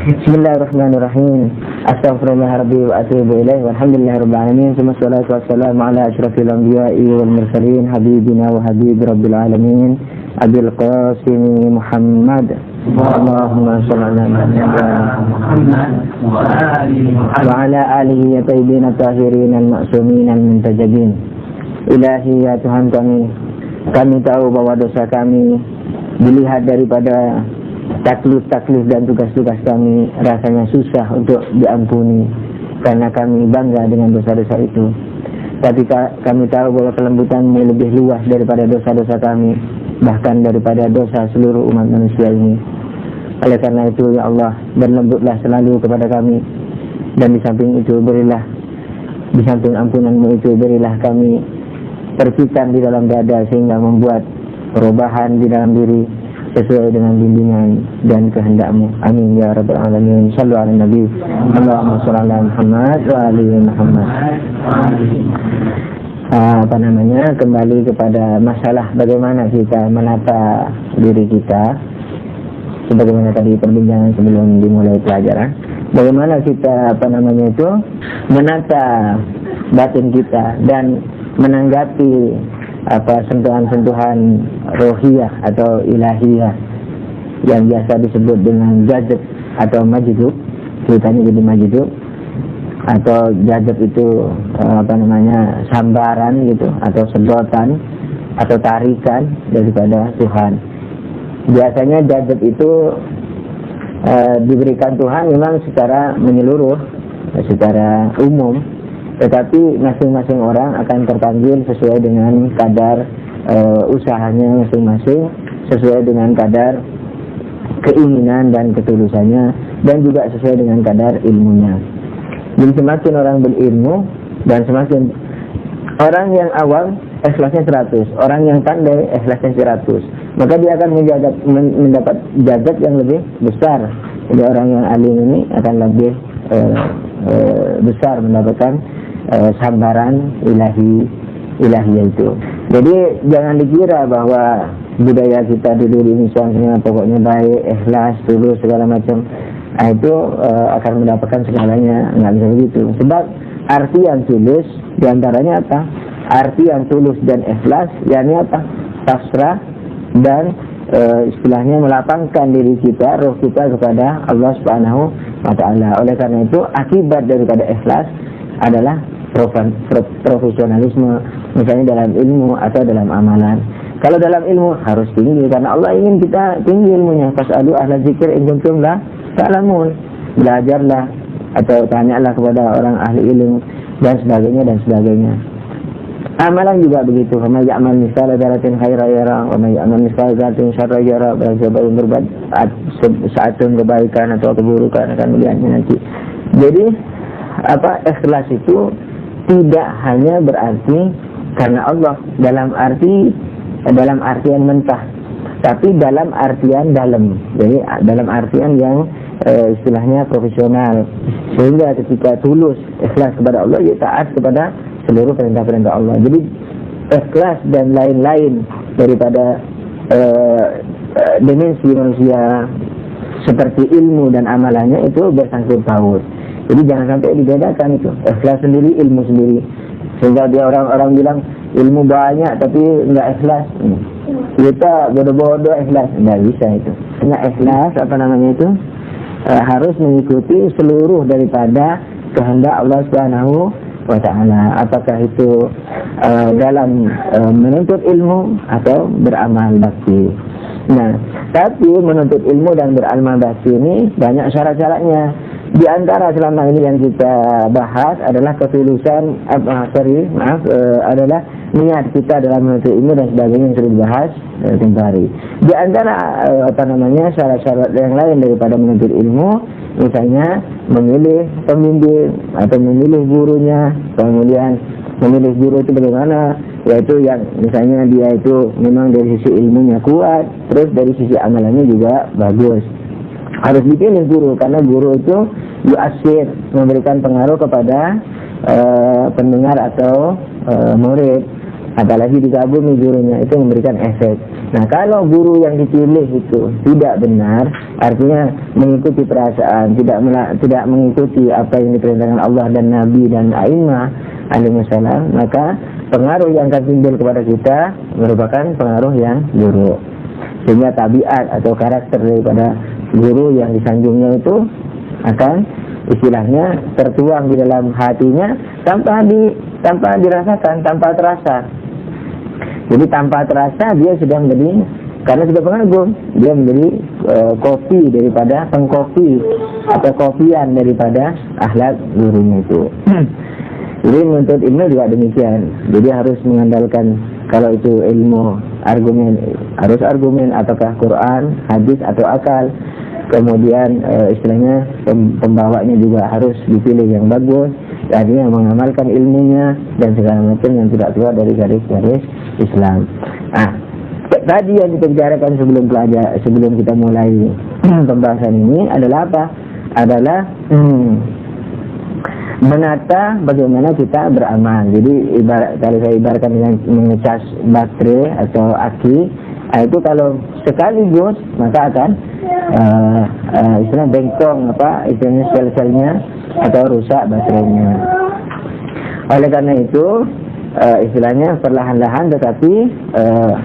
Bismillahirrahmanirrahim. Astaghfirullah rabbi wa atubu ilaih. Walhamdulillahirabbil alamin. Wassalatu wassalamu ala asyrafil anbiya'i wal mursalin habibina wa habib rabbil alamin Abil Qasim Muhammad. Allahumma shalli ala Muhammad wa ala alihi tayyibin tahirin al-ma'sumin al-muntajabin. Ilahi ya Tuhan kami tahu bahwa dosa kami dilihat daripada taklif dan tugas-tugas kami rasanya susah untuk diampuni karena kami bangga dengan dosa-dosa itu. Tapi kami tahu bahwa kelembutan-Mu lebih luas daripada dosa-dosa kami, bahkan daripada dosa seluruh umat manusia ini. Oleh karena itu ya Allah, berlembutlah selalu kepada kami, dan di samping itu berilah, di samping ampunan-Mu itu berilah kami percikan di dalam dada sehingga membuat perubahan di dalam diri sesuai dengan bimbingan dan kehendak-Mu. Amin ya rabbal alamin. Shallu ala nabi. Allahumma shalli ala Muhammad wa ali Muhammad. Kembali kepada masalah bagaimana kita menata diri kita, sebagaimana tadi perbincangan sebelum dimulai pelajaran. Bagaimana kita menata batin kita dan menanggapi sentuhan-sentuhan rohiyah atau ilahiyah yang biasa disebut dengan jazab atau majdub. Ceritanya jadi majdub atau jazab itu sambaran gitu, atau sedotan atau tarikan daripada Tuhan. Biasanya jazab itu diberikan Tuhan memang secara menyeluruh, secara umum, tetapi masing-masing orang akan terpanggil sesuai dengan kadar usahanya masing-masing, sesuai dengan kadar keinginan dan ketulusannya, dan juga sesuai dengan kadar ilmunya. Jadi semakin orang berilmu dan semakin orang yang awam ikhlasnya 100, orang yang pandai ikhlasnya 100, maka dia akan mendapat jazat yang lebih besar. Jadi orang yang alim ini akan lebih besar mendapatkan sambaran ilahiyah itu. Jadi jangan dikira bahwa budaya kita dulu di Indonesia pokoknya baik, ikhlas, tulus segala macam, itu akan mendapatkan segalanya. Nggak bisa begitu. Sebab arti yang tulus diantaranya apa? Arti yang tulus dan ikhlas, yakni apa? Pasrah dan istilahnya melapangkan diri kita, roh kita kepada Allah Subhanahu wa Ta'ala. Oleh karena itu akibat daripada ikhlas adalah profesionalisme, misalnya dalam ilmu atau dalam amalan. Kalau dalam ilmu harus tinggi, karena Allah ingin kita tinggi ilmunya. Fas'alu ahla zikir in kuntum la ta'lamun. Belajarlah atau tanyalah kepada orang ahli ilmu dan sebagainya. Amalan juga begitu. Wa may ya'mal mithqala dzarratin khairan yara wa may ya'mal mithqala dzarratin syarran yara. Siapa yang berbuat satu kebaikan atau keburukan akan melihatnya nanti. Jadi ikhlas itu tidak hanya berarti karena Allah dalam artian mentah, tapi dalam artian dalam. Jadi dalam artian yang istilahnya profesional, sehingga ketika tulus ikhlas kepada Allah, ya taat kepada seluruh perintah-perintah Allah. Jadi ikhlas dan lain-lain daripada dimensi manusia seperti ilmu dan amalannya itu bersangkut paut. Jadi jangan sampai dibedakan itu. Ikhlas sendiri, ilmu sendiri. Sehingga dia orang bilang ilmu banyak tapi enggak ikhlas. Kita bodoh-bodoh ikhlas. Enggak bisa itu. Karena ikhlas harus mengikuti seluruh daripada kehendak Allah Subhanahu wa Ta'ala. Apakah itu dalam menuntut ilmu atau beramal bakti. Nah, tapi menuntut ilmu dan beramal bakti ini banyak syarat-syaratnya. Di antara selama ini yang kita bahas adalah ketulusan, adalah niat kita dalam menuntut ilmu dan sebagainya yang sudah dibahas tempoh hari. Di antara syarat-syarat yang lain daripada menuntut ilmu, misalnya memilih pembimbing atau memilih gurunya. Kemudian memilih guru itu bagaimana? Yaitu yang misalnya dia itu memang dari sisi ilmunya kuat, terus dari sisi amalannya juga bagus. Harus dipilih guru, karena guru itu yu'asir, memberikan pengaruh kepada pendengar atau murid. apalagi digabungi gurunya, itu memberikan efek. Nah, kalau guru yang dipilih itu tidak benar, artinya mengikuti perasaan, tidak mengikuti apa yang diperintahkan Allah dan Nabi dan A'immah alaihissalam, maka pengaruh yang akan timbul kepada kita merupakan pengaruh yang buruk. Sehingga tabiat atau karakter daripada guru yang disanjungnya itu akan istilahnya tertuang di dalam hatinya tanpa dirasakan, tanpa terasa. Jadi tanpa terasa dia sudah menjadi, karena sudah pengagum, dia menjadi kopi daripada pengkopi atau kopian daripada akhlak gurunya itu. Jadi menuntut ilmu juga demikian. Jadi harus mengandalkan, kalau itu ilmu argumen, harus argumen, apakah Quran, hadis atau akal. Kemudian istilahnya pembawanya juga harus dipilih yang bagus, artinya mengamalkan ilmunya dan segala macam yang tidak keluar dari garis-garis Islam. Tadi yang kita bicarakan sebelum kita mulai pembahasan ini adalah apa? Adalah menata bagaimana kita beramal. Jadi kalau saya ibaratkan dengan mengecas baterai atau aki, itu kalau sekaligus maka akan istilahnya bengkong, istilahnya sel-selnya atau rusak baterainya. Oleh karena itu istilahnya perlahan-lahan tetapi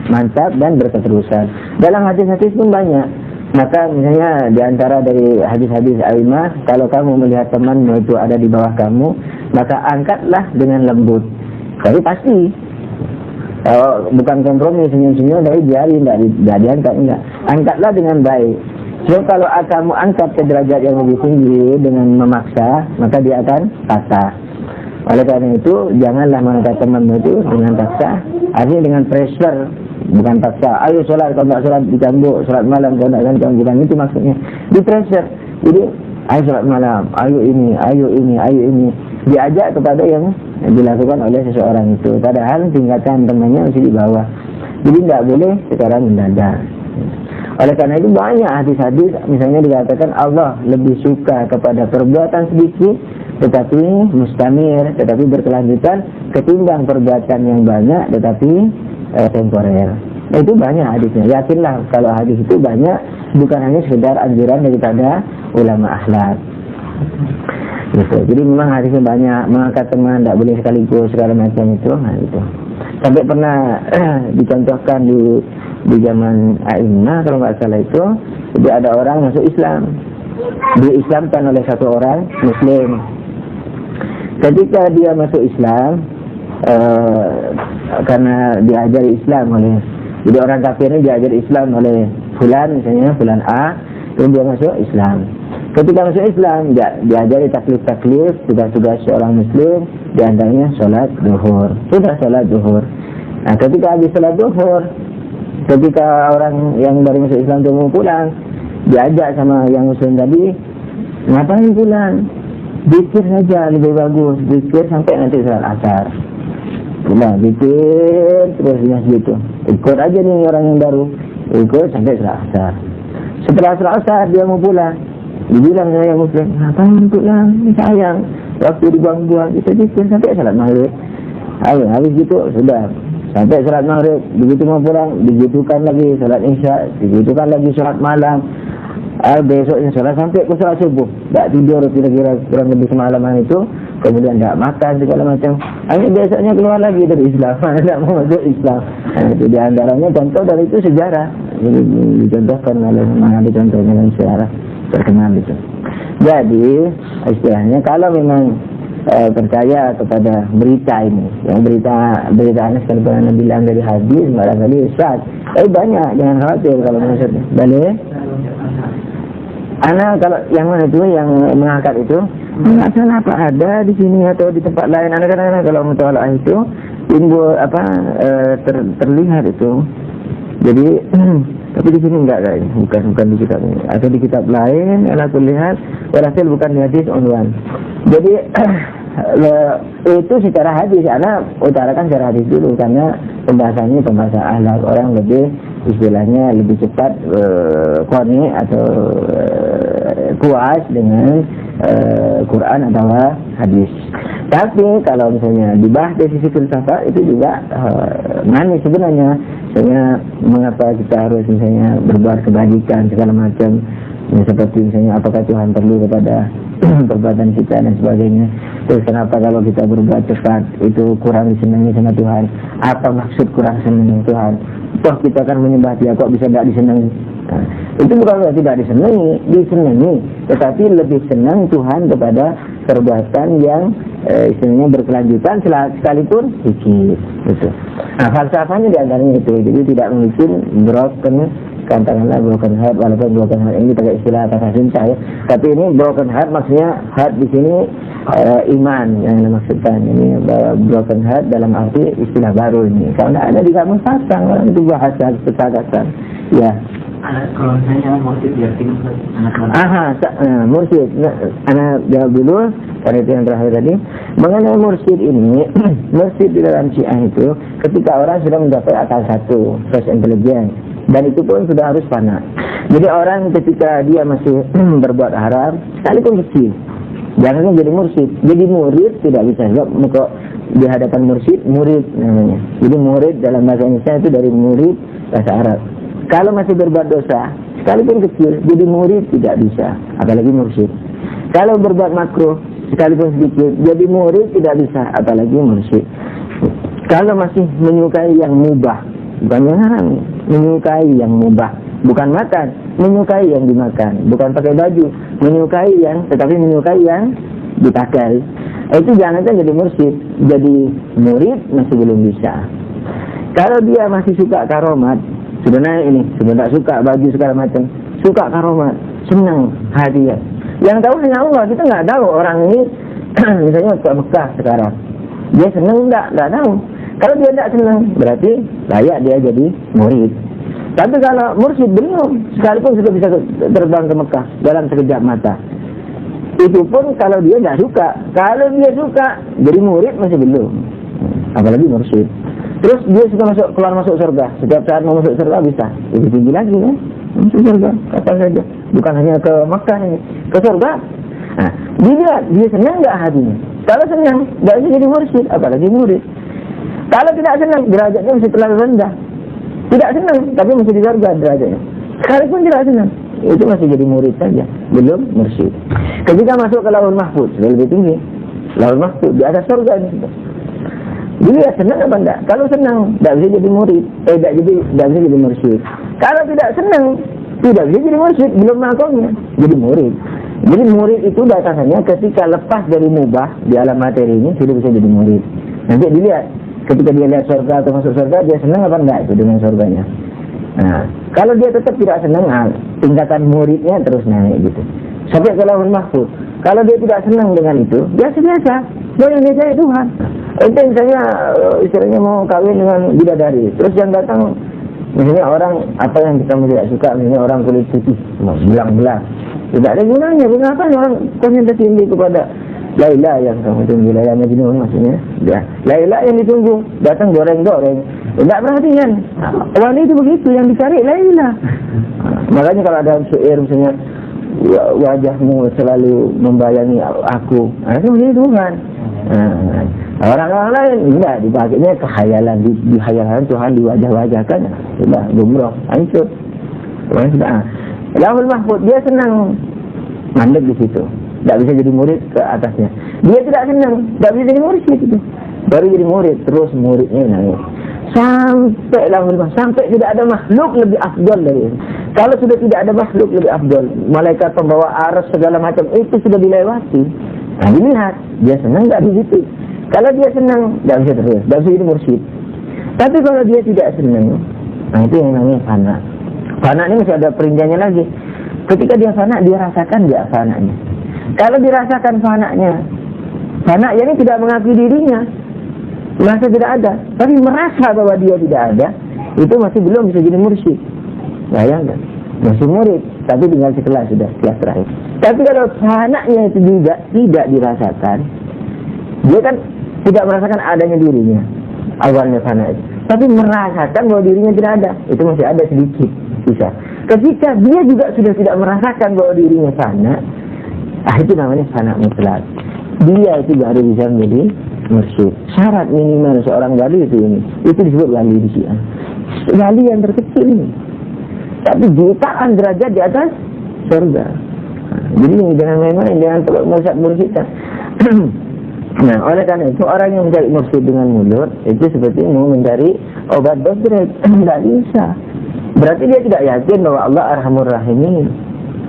mantap dan berketerusan. Dalam hadis-hadis pun banyak. Maka misalnya di antara dari hadis-hadis A'immah, kalau kamu melihat temanmu itu ada di bawah kamu, maka angkatlah dengan lembut. Tapi pasti bukan kompromi senyum-senyum dari jari, tidak diangkat, enggak. Angkatlah dengan baik. So kalau kamu angkat ke derajat yang lebih tinggi dengan memaksa, maka dia akan patah. Oleh karena itu janganlah mengangkat temanmu itu dengan paksa, artinya dengan pressure. Bukan paksa, ayo sholat, kalau tak sholat dicambuk, sholat malam kalau tak sholat, bukan itu maksudnya. Di pressure. Jadi ayo sholat malam, ayo ini. Diajak kepada yang dilakukan oleh seseorang itu, padahal tingkatan temannya masih di bawah. Jadi tidak boleh secara mendadak. Oleh karena itu banyak hadis-hadis, misalnya dikatakan Allah lebih suka kepada perbuatan sedikit tetapi mustamir, tetapi berkelanjutan, ketimbang perbuatan yang banyak tetapi temporer. Itu banyak hadisnya. Yakinlah kalau hadis itu banyak, bukan hanya sekedar anjuran daripada ulama akhlak. Gitu. Jadi memang hadisnya banyak, mengangkat teman tidak boleh sekaligus segala macam itu. Nah, itu. Sampai pernah dicontohkan di zaman A'immah kalau nggak salah itu, jadi ada orang masuk Islam, diislamkan oleh satu orang Muslim. Ketika dia masuk Islam, karena diajari Islam oleh, jadi orang kafir ini diajari Islam oleh fulan, misalnya fulan A, kemudian dia masuk Islam. Ketika masuk Islam, diajari taklif, tugas-tugas seorang Muslim, diantaranya sholat zuhur. Sudah sholat zuhur. Nah, ketika habis sholat zuhur, ketika orang yang baru masuk Islam itu mau pulang, diajak sama yang Muslim tadi, ngapain pulang? Zikir saja lebih bagus, zikir sampai nanti sholat asar. Nah, zikir terus gitu. Ikut aja nih orang yang baru, ikut sampai sholat asar. Setelah sholat asar dia mau pulang, dibilang yang Muslim, ngapain pulang? Ini sayang, waktu dibuang-buang, kita zikir sampai sholat maghrib. Habis gitu sudah sampai sholat maghrib, begitu mau pulang digitukan lagi sholat isya, digitukan lagi sholat malam. Besoknya sholat sampai ke sholat subuh, tak tidur kira-kira kurang lebih semalaman itu, kemudian tak makan segala macam. Akhirnya besoknya keluar lagi dari Islam, tidak mau masuk Islam. Nah, itu diantaranya contoh dari itu sejarah. Jadi dicontohkan oleh mana dicontohnya dengan sejarah terkenal itu. Jadi istilahnya kalau memang percaya kepada berita ini, yang berita Anas kan pernah bilang dari hadis, barangkali Ustaz, banyak, jangan khawatir kalau maksudnya. Boleh? Anak kalau yang mana itu yang mengangkat itu, nggak salah apa ada di sini atau di tempat lain. Anak-anak kalau mutalaah itu timbul terlihat itu. Jadi tapi di sini enggak kayaknya, bukan di kitab ini. Atau di kitab lain, ala terlihat, walhasil bukan di hadis onwan. Jadi itu secara hadis, karena utarakan secara hadis dulu, karena pembahasan akhlak, orang lebih istilahnya lebih cepat qani atau puas dengan Quran atau hadis. Tapi kalau misalnya dibahas dari sisi filsafat itu juga manis sebenarnya. Misalnya mengapa kita harus misalnya berbuat kebajikan segala macam, ya, seperti misalnya apakah Tuhan perlu kepada perbuatan kita dan sebagainya. Terus kenapa kalau kita berbuat cepat itu kurang disenangi sama Tuhan? Apa maksud kurang senang Tuhan? Toh kita akan menyembah Dia, kok bisa tidak disenangi? Nah, itu bukan tidak disenangi, tetapi lebih senang Tuhan kepada perbuatan yang istilahnya berkelanjutan sekalipun sedikit. Gitu. Nah, falsafahnya di antaranya itu. Jadi tidak mungkin katakanlah broken heart, walaupun broken heart ini pakai istilah kata cinta ya. Tapi ini broken heart maksudnya heart di sini iman yang dimaksudkan. Ini broken heart dalam arti istilah baru ini. Kalau tidak ada di kamus pasang, itu bahasa kesadaran. Ya. Kalau misalnya mursyid diartikan anak mursyid. Anak jawab dulu karena itu yang terakhir tadi. Mengenai mursyid ini, mursyid di dalam Syiah itu ketika orang sudah mencapai akal satu, first intelligence, dan itu pun sudah harus fana. Jadi orang ketika dia masih berbuat haram, sekalipun kecil, jangan jadi mursyid. Jadi murid tidak bisa sebab kok di hadapan mursyid, murid namanya. Jadi murid dalam bahasa Indonesia itu dari murid bahasa Arab. Kalau masih berbuat dosa, sekalipun kecil, jadi murid tidak bisa, apalagi mursyid. Kalau berbuat makruh, sekalipun sedikit, jadi murid tidak bisa, apalagi mursyid. Kalau masih menyukai yang mubah, bukan yang haram, menyukai yang mubah, bukan makan, menyukai yang dimakan, bukan pakai baju, tetapi menyukai yang dipakai. Itu jangankan jadi mursyid, jadi murid masih belum bisa. Kalau dia masih suka karomat, sebenarnya ini, sebenarnya suka baju segala macam, suka karomat, senang hadiah. Yang tahu hanya Allah, kita nggak tahu orang ini misalnya ke Mekah sekarang, dia senang nggak tahu. Kalau dia tidak senang, berarti layak dia jadi murid. Tapi kalau mursyid belum, sekalipun sudah bisa terbang ke Mekah dalam sekejap mata. Itu pun kalau dia nggak suka. Kalau dia suka, jadi murid masih belum. Apalagi mursyid. Terus dia suka keluar masuk surga. Setiap saat mau masuk surga bisa. Lebih tinggi lagi kan? Masuk surga, kapan saja. Bukan hanya ke Mekah ini, ke surga. Nah, dia senang nggak hatinya? Kalau senang, nggak bisa jadi mursyid, apalagi murid. Kalau tidak senang, derajatnya masih terlalu rendah. Tidak senang, tapi masih di surga derajatnya. Sekalipun tidak senang, itu masih jadi murid saja, belum mursyid. Ketika masuk ke Lauhul Mahfuz, sudah lebih tinggi. Lauhul Mahfuz di atas surga ini. Dia senang apa enggak? Kalau senang, tidak bisa jadi murid. Tidak bisa jadi mursyid. Kalau tidak senang, tidak bisa jadi mursyid, belum makomnya, jadi murid. Jadi murid itu batasannya ketika lepas dari mubah di alam materi ini sudah bisa jadi murid. Nanti dilihat, ketika dia lihat surga atau masuk surga, dia senang apa enggak itu dengan surganya. Nah, kalau dia tetap tidak senang, tingkatan muridnya terus naik gitu. Sampai ke Lauhul Mahfuz. Kalau dia tidak senang dengan itu, biasa-biasa. Dia yang dia cari Tuhan. Itu misalnya istilahnya mau kawin dengan bidadari, terus yang datang misalnya orang apa yang kita tidak suka, misalnya orang kulit putih, belang-belang, tidak ada gunanya. Mengapa orang konsentrasi tinggi kepada Laila yang kamu tunggu, Laila Majnun maksudnya, ya Laila yang ditunggu, datang goreng-goreng, tidak perhatian. Wanita itu begitu, yang dicari Laila. Makanya kalau ada syair misalnya wajahmu selalu membayangi aku, itu menjadi Tuhan. Orang-orang lain enggak, dipakainya kehayalan, di hayalan Tuhan diwajah-wajahkan, sudah gumroh, hancur. Sudah. Lauhul Mahfuz dia senang mandek di situ, tidak bisa jadi murid ke atasnya. Dia tidak senang, tidak bisa jadi murid itu. Baru jadi murid, terus muridnya naik. Sampai Lauhul Mahfuz, sampai tidak ada makhluk lebih afdal dari itu. Kalau sudah tidak ada makhluk lebih afdal, malaikat pembawa aras segala macam itu sudah dilewati. Nah, dilihat dia senang nggak di situ. Kalau dia senang, tidak bisa terus, tidak bisa jadi mursyid. Tapi kalau dia tidak senang, nah itu yang namanya fana. Fana ini masih ada perinciannya lagi. Ketika dia fana, dia rasakan dia fananya. Kalau dirasakan fananya, fana ini tidak mengakui dirinya, merasa tidak ada, tapi merasa bahwa dia tidak ada, itu masih belum bisa jadi mursyid. Bayangkan, masih murid, tapi tinggal sekelas sudah, kelas terakhir. Tapi kalau fananya itu juga tidak dirasakan, dia kan tidak merasakan adanya dirinya, awalnya fana itu, tapi merasakan bahwa dirinya tidak ada, itu masih ada sedikit, bisa. Ketika dia juga sudah tidak merasakan bahwa dirinya fana, itu namanya fana mutlak. dia itu baru bisa menjadi mursyid. Syarat minimal seorang wali itu ini. Itu disebut wali di Syiah. Wali yang terkecil ini. Tapi jutaan derajat di atas surga. Jadi jangan main-main, jangan terlalu mursyid-mursyidkan. Nah, oleh karena itu orang yang mencari mursyid dengan mulut itu seperti mau mencari obat bodrek. Tidak bisa. Berarti dia tidak yakin bahwa Allah Arhamur Rahimin.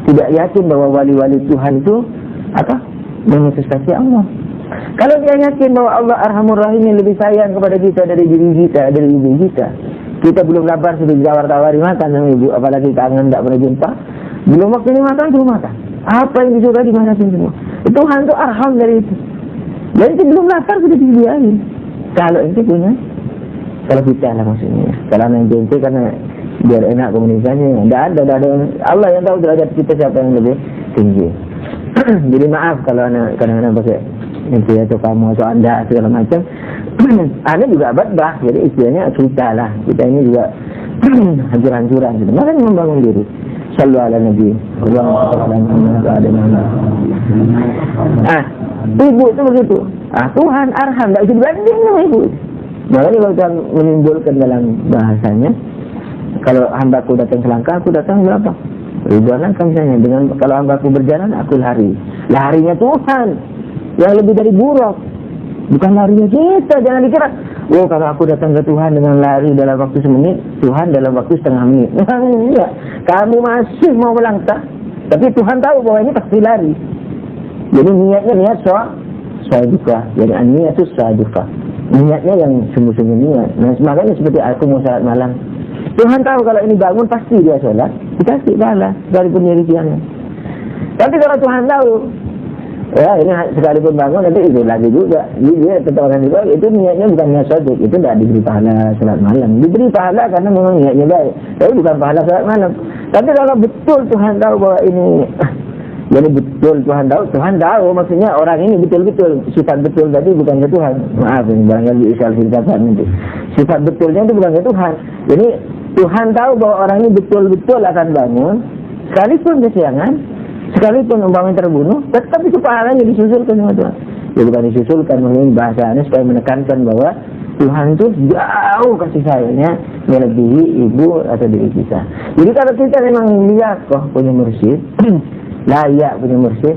Tidak yakin bahwa wali-wali Tuhan itu manifestasi Allah. Kalau dia yakin bahwa Allah Arhamur Rahimin lebih sayang kepada kita dari diri kita, dari ibu kita. Kita belum lapar sudah ditawar-tawari makan sama ibu, apalagi kangen tidak pernah jumpa. Belum waktunya makan suruh makan. Apa yang disuruh dimanasin semua. Tuhan itu arham dari itu. Jadi itu belum lapar sudah disediain. Kalau itu punya, kalau kita lah maksudnya. Kalau anak jengkel karena biar enak komunikasinya. Tidak ada. Allah yang tahu derajat kita siapa yang lebih tinggi. Jadi maaf kalau anak kadang-kadang pakai itu atau kamu atau anda segala macam. Anda juga badbah. Jadi istilahnya kita lah. Kita ini juga hancur-hancuran. Gitu. Makanya membangun diri. Sallu ala Nabi. Ibu itu begitu. Tuhan arham. Tidak bisa dibanding sama ibu. Makanya kalau Tuhan menimbulkan dalam bahasanya, kalau hambaku datang ke langkah, aku datang berapa? Ribuan langkah misalnya. Dengan kalau hambaku berjalan, aku lari. Larinya Tuhan yang lebih dari buruk, bukan larinya kita. Jangan dikira, kalau aku datang ke Tuhan dengan lari dalam waktu semenit, Tuhan dalam waktu setengah menit. Enggak. Kamu masih mau melangkah, tapi Tuhan tahu bahwa ini pasti lari. Jadi niatnya niat sadiqah. Jadi niat itu sadiqah. Niatnya yang sungguh-sungguh niat. Nah, makanya seperti aku mau salat malam. Tuhan tahu kalau ini bangun pasti dia sholat, dikasih pahala sekalipun diri siangnya. Tapi kalau Tuhan tahu, ya ini sekalipun bangun nanti itu lagi juga, dia tetap akan juga. Itu niatnya bukan niat sadiq, itu tidak diberi pahala sholat malam. Diberi pahala karena memang niatnya baik, tapi bukan pahala sholat malam. Tapi kalau betul Tuhan tahu bahwa ini, jadi betul Tuhan tahu maksudnya orang ini betul-betul sifat betul tadi bukan ke Tuhan. Maaf ini barangkali isal filsafat nanti. Sifat betulnya itu bukan ke Tuhan. Jadi Tuhan tahu bahwa orang ini betul-betul akan bangun, sekalipun kesiangan, sekalipun umpamanya terbunuh, tetap itu pahalanya disusulkan sama Tuhan. Ya bukan disusulkan, mungkin bahasanya supaya menekankan bahwa Tuhan itu jauh kasih sayangnya melebihi ibu atau diri kita. Jadi kalau kita memang lihat punya mursyid, layak punya mursyid,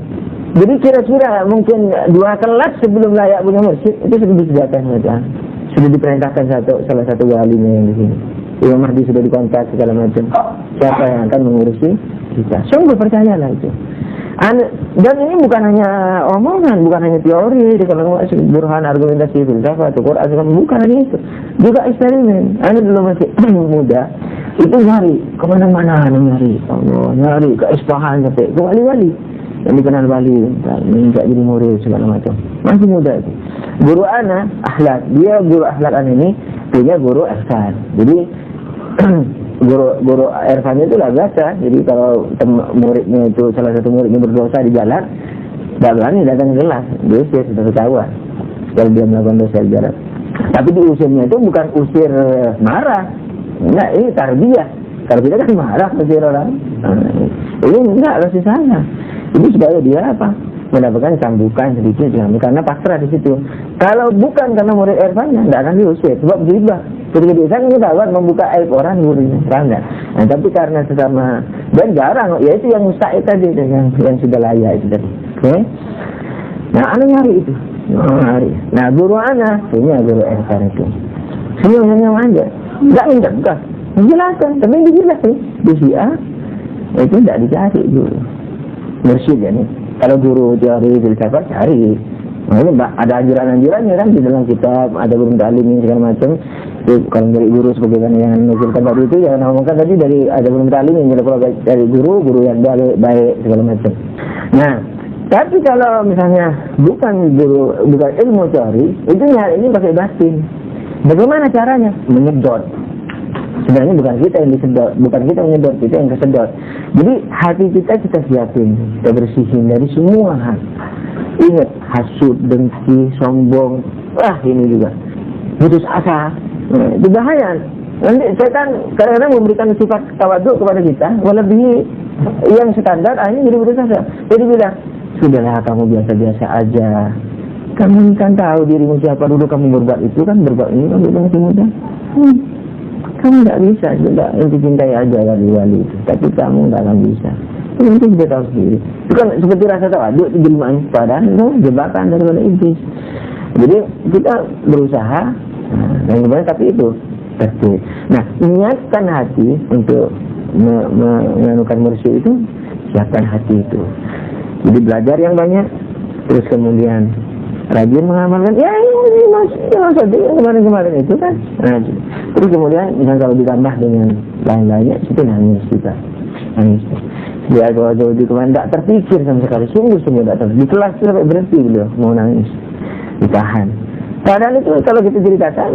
jadi kira-kira mungkin 2 kelas sebelum layak punya mursyid itu sudah disediakan sama Tuhan. Sudah diperintahkan salah satu walinya yang di sini. Imam Mahdi sudah dikontak segala macam. Siapa yang akan mengurusi kita? Sungguh percayalah itu. Dan ini bukan hanya omongan, bukan hanya teori. Kalau burhan argumentasi filsafat atau Quran, bukan hanya itu. Juga eksperimen. Anda dulu masih muda, itu nyari kemana-mana, nyari Allah, nyari ke Isfahan sampai ke wali-wali yang dikenal wali, minta jadi murid segala macam. Masih muda itu. Guru ana akhlak, dia guru akhlak ana ini punya guru ihsan. Jadi guru irfan itu lah biasa. Jadi kalau muridnya itu salah satu muridnya berdosa di jalan, tidak berani datang ke kelas. Dia sudah ketahuan kalau dia melakukan dosa di jalan. Tapi diusirnya itu bukan usir marah. Enggak, ini tarbiyah. Kalau kita kan marah usir orang. Ini enggak kasih sayang. Ini supaya dia mendapatkan cambukan sedikit karena pasrah di situ. Kalau bukan karena murid irfannya, tidak akan diusir. Sebab berubah. Ketika dia kan kita membuka aib orang muridnya, enggak. Nah, tapi karena sesama dan jarang, yaitu yang mustahil tadi, yang sudah layak itu tadi. Oke? Nah, anak nyari itu. Nah, guru anak punya guru irfan itu. Senyum-senyum aja. Enggak minta bukan. Menjelaskan, tapi dijelaskan. Di Syiah itu tidak dicari guru. Mursyid ya nih. Kalau guru teori filsafat cari. Nah, ada anjuran-anjurannya kan di dalam kitab, ada guru ta'lim segala macam. Kalau dari guru sebagaimana yang nukilkan tadi itu, jangan ngomongkan tadi dari ada guru ta'lim yang dari guru yang baik segala macam. Nah, tapi kalau misalnya bukan ilmu teori, itu nyari ini pakai batin. Bagaimana caranya? Menyedot. Sebenarnya bukan kita yang disedot, bukan kita yang menyedot, kita yang kesedot. Jadi hati kita siapin, kita bersihin dari semua hal. Ingat, hasud, dengki, sombong, ini juga putus asa. Itu bahaya. Nanti setan kadang-kadang memberikan sifat tawaduk kepada kita, melebihi yang standar, akhirnya jadi putus asa. Jadi bilang, sudahlah kamu biasa-biasa aja. Kamu kan tahu dirimu siapa dulu kamu berbuat itu kan, berbuat ini kan dulu masih muda. Kamu tidak bisa juga inti cintai aja wali-wali itu, tapi kamu tidak akan bisa. Itu kita tahu sendiri. Itu kan seperti rasa tawaduk itu jelmaan padahal itu jebakan daripada iblis. Jadi kita berusaha, dan kemudian tapi itu tertib. Nah, niatkan hati untuk menganukan mursyid itu, siapkan hati itu. Jadi belajar yang banyak, terus kemudian rajin mengamalkan. Ya ini mas yang kemarin itu kan. Nah, terus kemudian misalnya kalau ditambah dengan lain-lainnya, itu nangis kita, nangis. Dia jauh-jauh di kemarin tidak terpikir sama sekali, sungguh-sungguh tidak terpikir. Di kelas sampai berhenti beliau mau nangis, ditahan. Padahal itu kalau kita ceritakan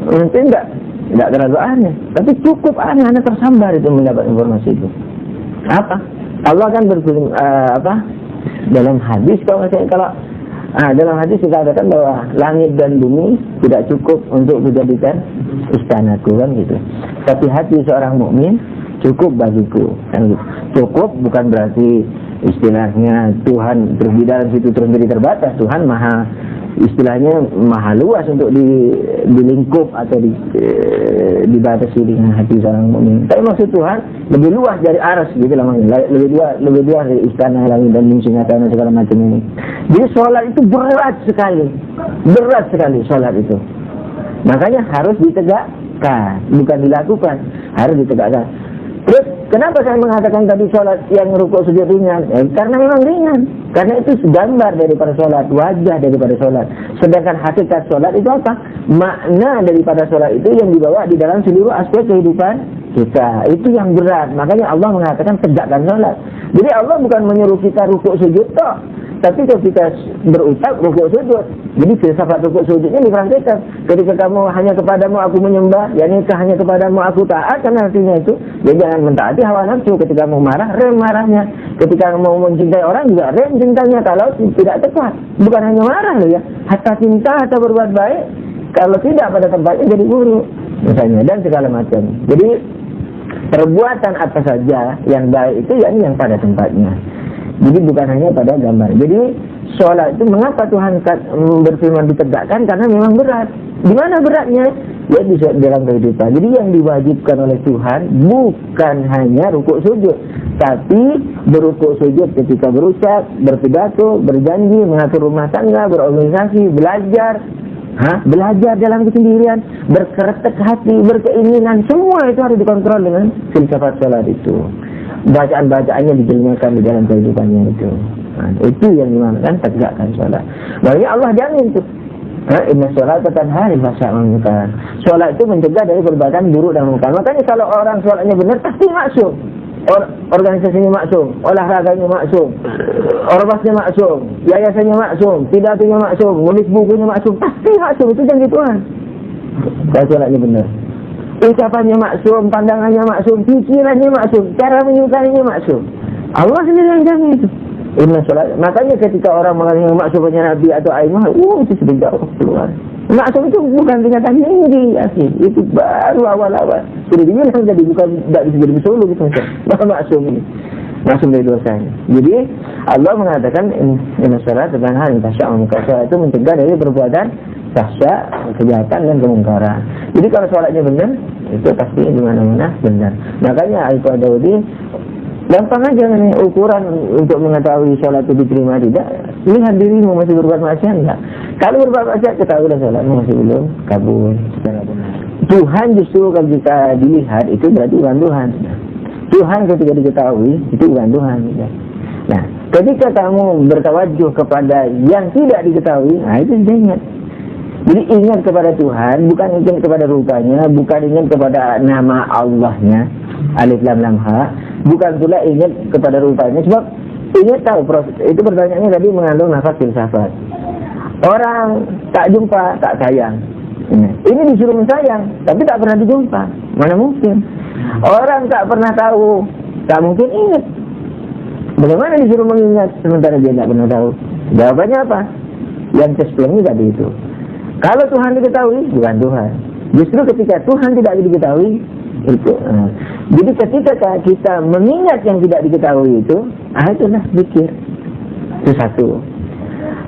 mungkin tidak terlalu aneh, tapi cukup aneh, anak tersambar itu mendapat informasi itu. Apa? Allah kan berfirman dalam hadis kalau dalam hadis dikatakan bahwa langit dan bumi tidak cukup untuk dijadikan istanaku kan gitu. Tapi hati seorang mukmin cukup bagiku kan gitu. Cukup bukan berarti istilahnya Tuhan terus di dalam situ terus menjadi terbatas. Tuhan maha istilahnya maha luas untuk dilingkup atau dibatasi dengan hati seorang mukmin. Tapi maksud Tuhan lebih luas dari aras gitu lah, lebih luas dari istana langit dan bumi dan segala macam ini. Jadi sholat itu berat sekali sholat itu. Makanya harus ditegakkan, bukan dilakukan, harus ditegakkan. Terus kenapa saya mengatakan tadi sholat yang rukuk sujud ringan? Karena memang ringan. Karena itu gambar daripada sholat, wajah daripada sholat. Sedangkan hakikat sholat itu apa? Makna daripada sholat itu yang dibawa di dalam seluruh aspek kehidupan kita. Itu yang berat. Makanya Allah mengatakan tegakkan sholat. Jadi Allah bukan menyuruh kita rukuk sujud toh, tapi ketika berucap rukuk sujud. Jadi filsafat rukuk sujudnya dipraktikkan. Ketika kamu hanya kepadamu aku menyembah, yakni hanya kepadamu aku taat, kan artinya itu ya jangan mentaati hawa nafsu. Ketika mau marah, rem marahnya. Ketika mau mencintai orang juga rem cintanya. Kalau tidak tepat, bukan hanya marah loh ya, hatta cinta atau berbuat baik kalau tidak pada tempatnya jadi buruk misalnya, dan segala macam. Jadi perbuatan apa saja yang baik itu yang pada tempatnya. Jadi bukan hanya pada gambar. Jadi sholat itu mengapa Tuhan berfirman ditegakkan? Karena memang berat. Di mana beratnya? Ya di dalam kehidupan. Jadi yang diwajibkan oleh Tuhan bukan hanya rukuk sujud, tapi berukuk sujud ketika berucap, berpidato, berjanji, mengatur rumah tangga, berorganisasi, belajar dalam kesendirian, berkeretek hati, berkeinginan, semua itu harus dikontrol dengan filsafat sholat itu. Bacaan-bacaannya dijelmakan di dalam kehidupannya itu. Nah, itu yang dimanakan tegakkan sholat. Makanya Allah jamin itu. Inna sholat tanha 'anil fahsya'i wal munkar. Sholat itu mencegah dari perbuatan buruk dan munkar. Makanya kalau orang sholatnya benar pasti maksum. Organisasinya maksum, olahraganya maksum, ormasnya maksum, yayasannya maksum, pidatonya maksum, nulis bukunya maksum, pasti maksum. Itu janji Tuhan. Kalau sholatnya benar. Ucapannya maksum, pandangannya maksum, pikirannya maksum, cara menyukainya maksum. Allah sendiri yang jamin itu. Inna sholat. Makanya ketika orang mengatakan maksumnya Nabi atau Aimah, itu sudah jauh keluar. Maksum itu bukan tingkatan tinggi, asli. Itu baru awal-awal. Sudah dibilang jadi bukan tidak bisa jadi solo gitu. Maka maksum ini, maksum dari dosanya. Jadi Allah mengatakan inna sholat tanha 'anil fahsya'i wal munkar. Sholat itu mencegah dari perbuatan fahsya, kejahatan dan kemungkaran. Jadi kalau sholatnya benar, itu pasti di mana-mana benar. Makanya Al-Qur'an Daudi gampang aja nih ukuran untuk mengetahui sholat itu diterima tidak. Lihat dirimu masih berbuat maksiat enggak. Kalau berbuat maksiat ketahuilah sholatmu masih belum kabul secara benar. Tuhan justru kalau kita dilihat itu berarti bukan Tuhan. Tuhan ketika diketahui itu bukan Tuhan. Nah, ketika kamu bertawajuh kepada yang tidak diketahui, nah itu ingat. Jadi ingat kepada Tuhan, bukan ingat kepada rupanya, bukan ingat kepada nama Allahnya, alif lam lam ha, bukan pula ingat kepada rupanya. Sebab ingat tahu itu pertanyaannya tadi mengandung nafas filsafat. Orang tak jumpa tak sayang. Ini disuruh mensayang, tapi tak pernah dijumpa. Mana mungkin? Orang tak pernah tahu, tak mungkin ingat. Bagaimana disuruh mengingat sementara dia tak pernah tahu? Jawabannya apa? Yang cesplengnya tadi itu. Kalau Tuhan diketahui, bukan Tuhan. Justru ketika Tuhan tidak diketahui, itu. Jadi ketika kita mengingat yang tidak diketahui itu, itulah zikir. Itu satu.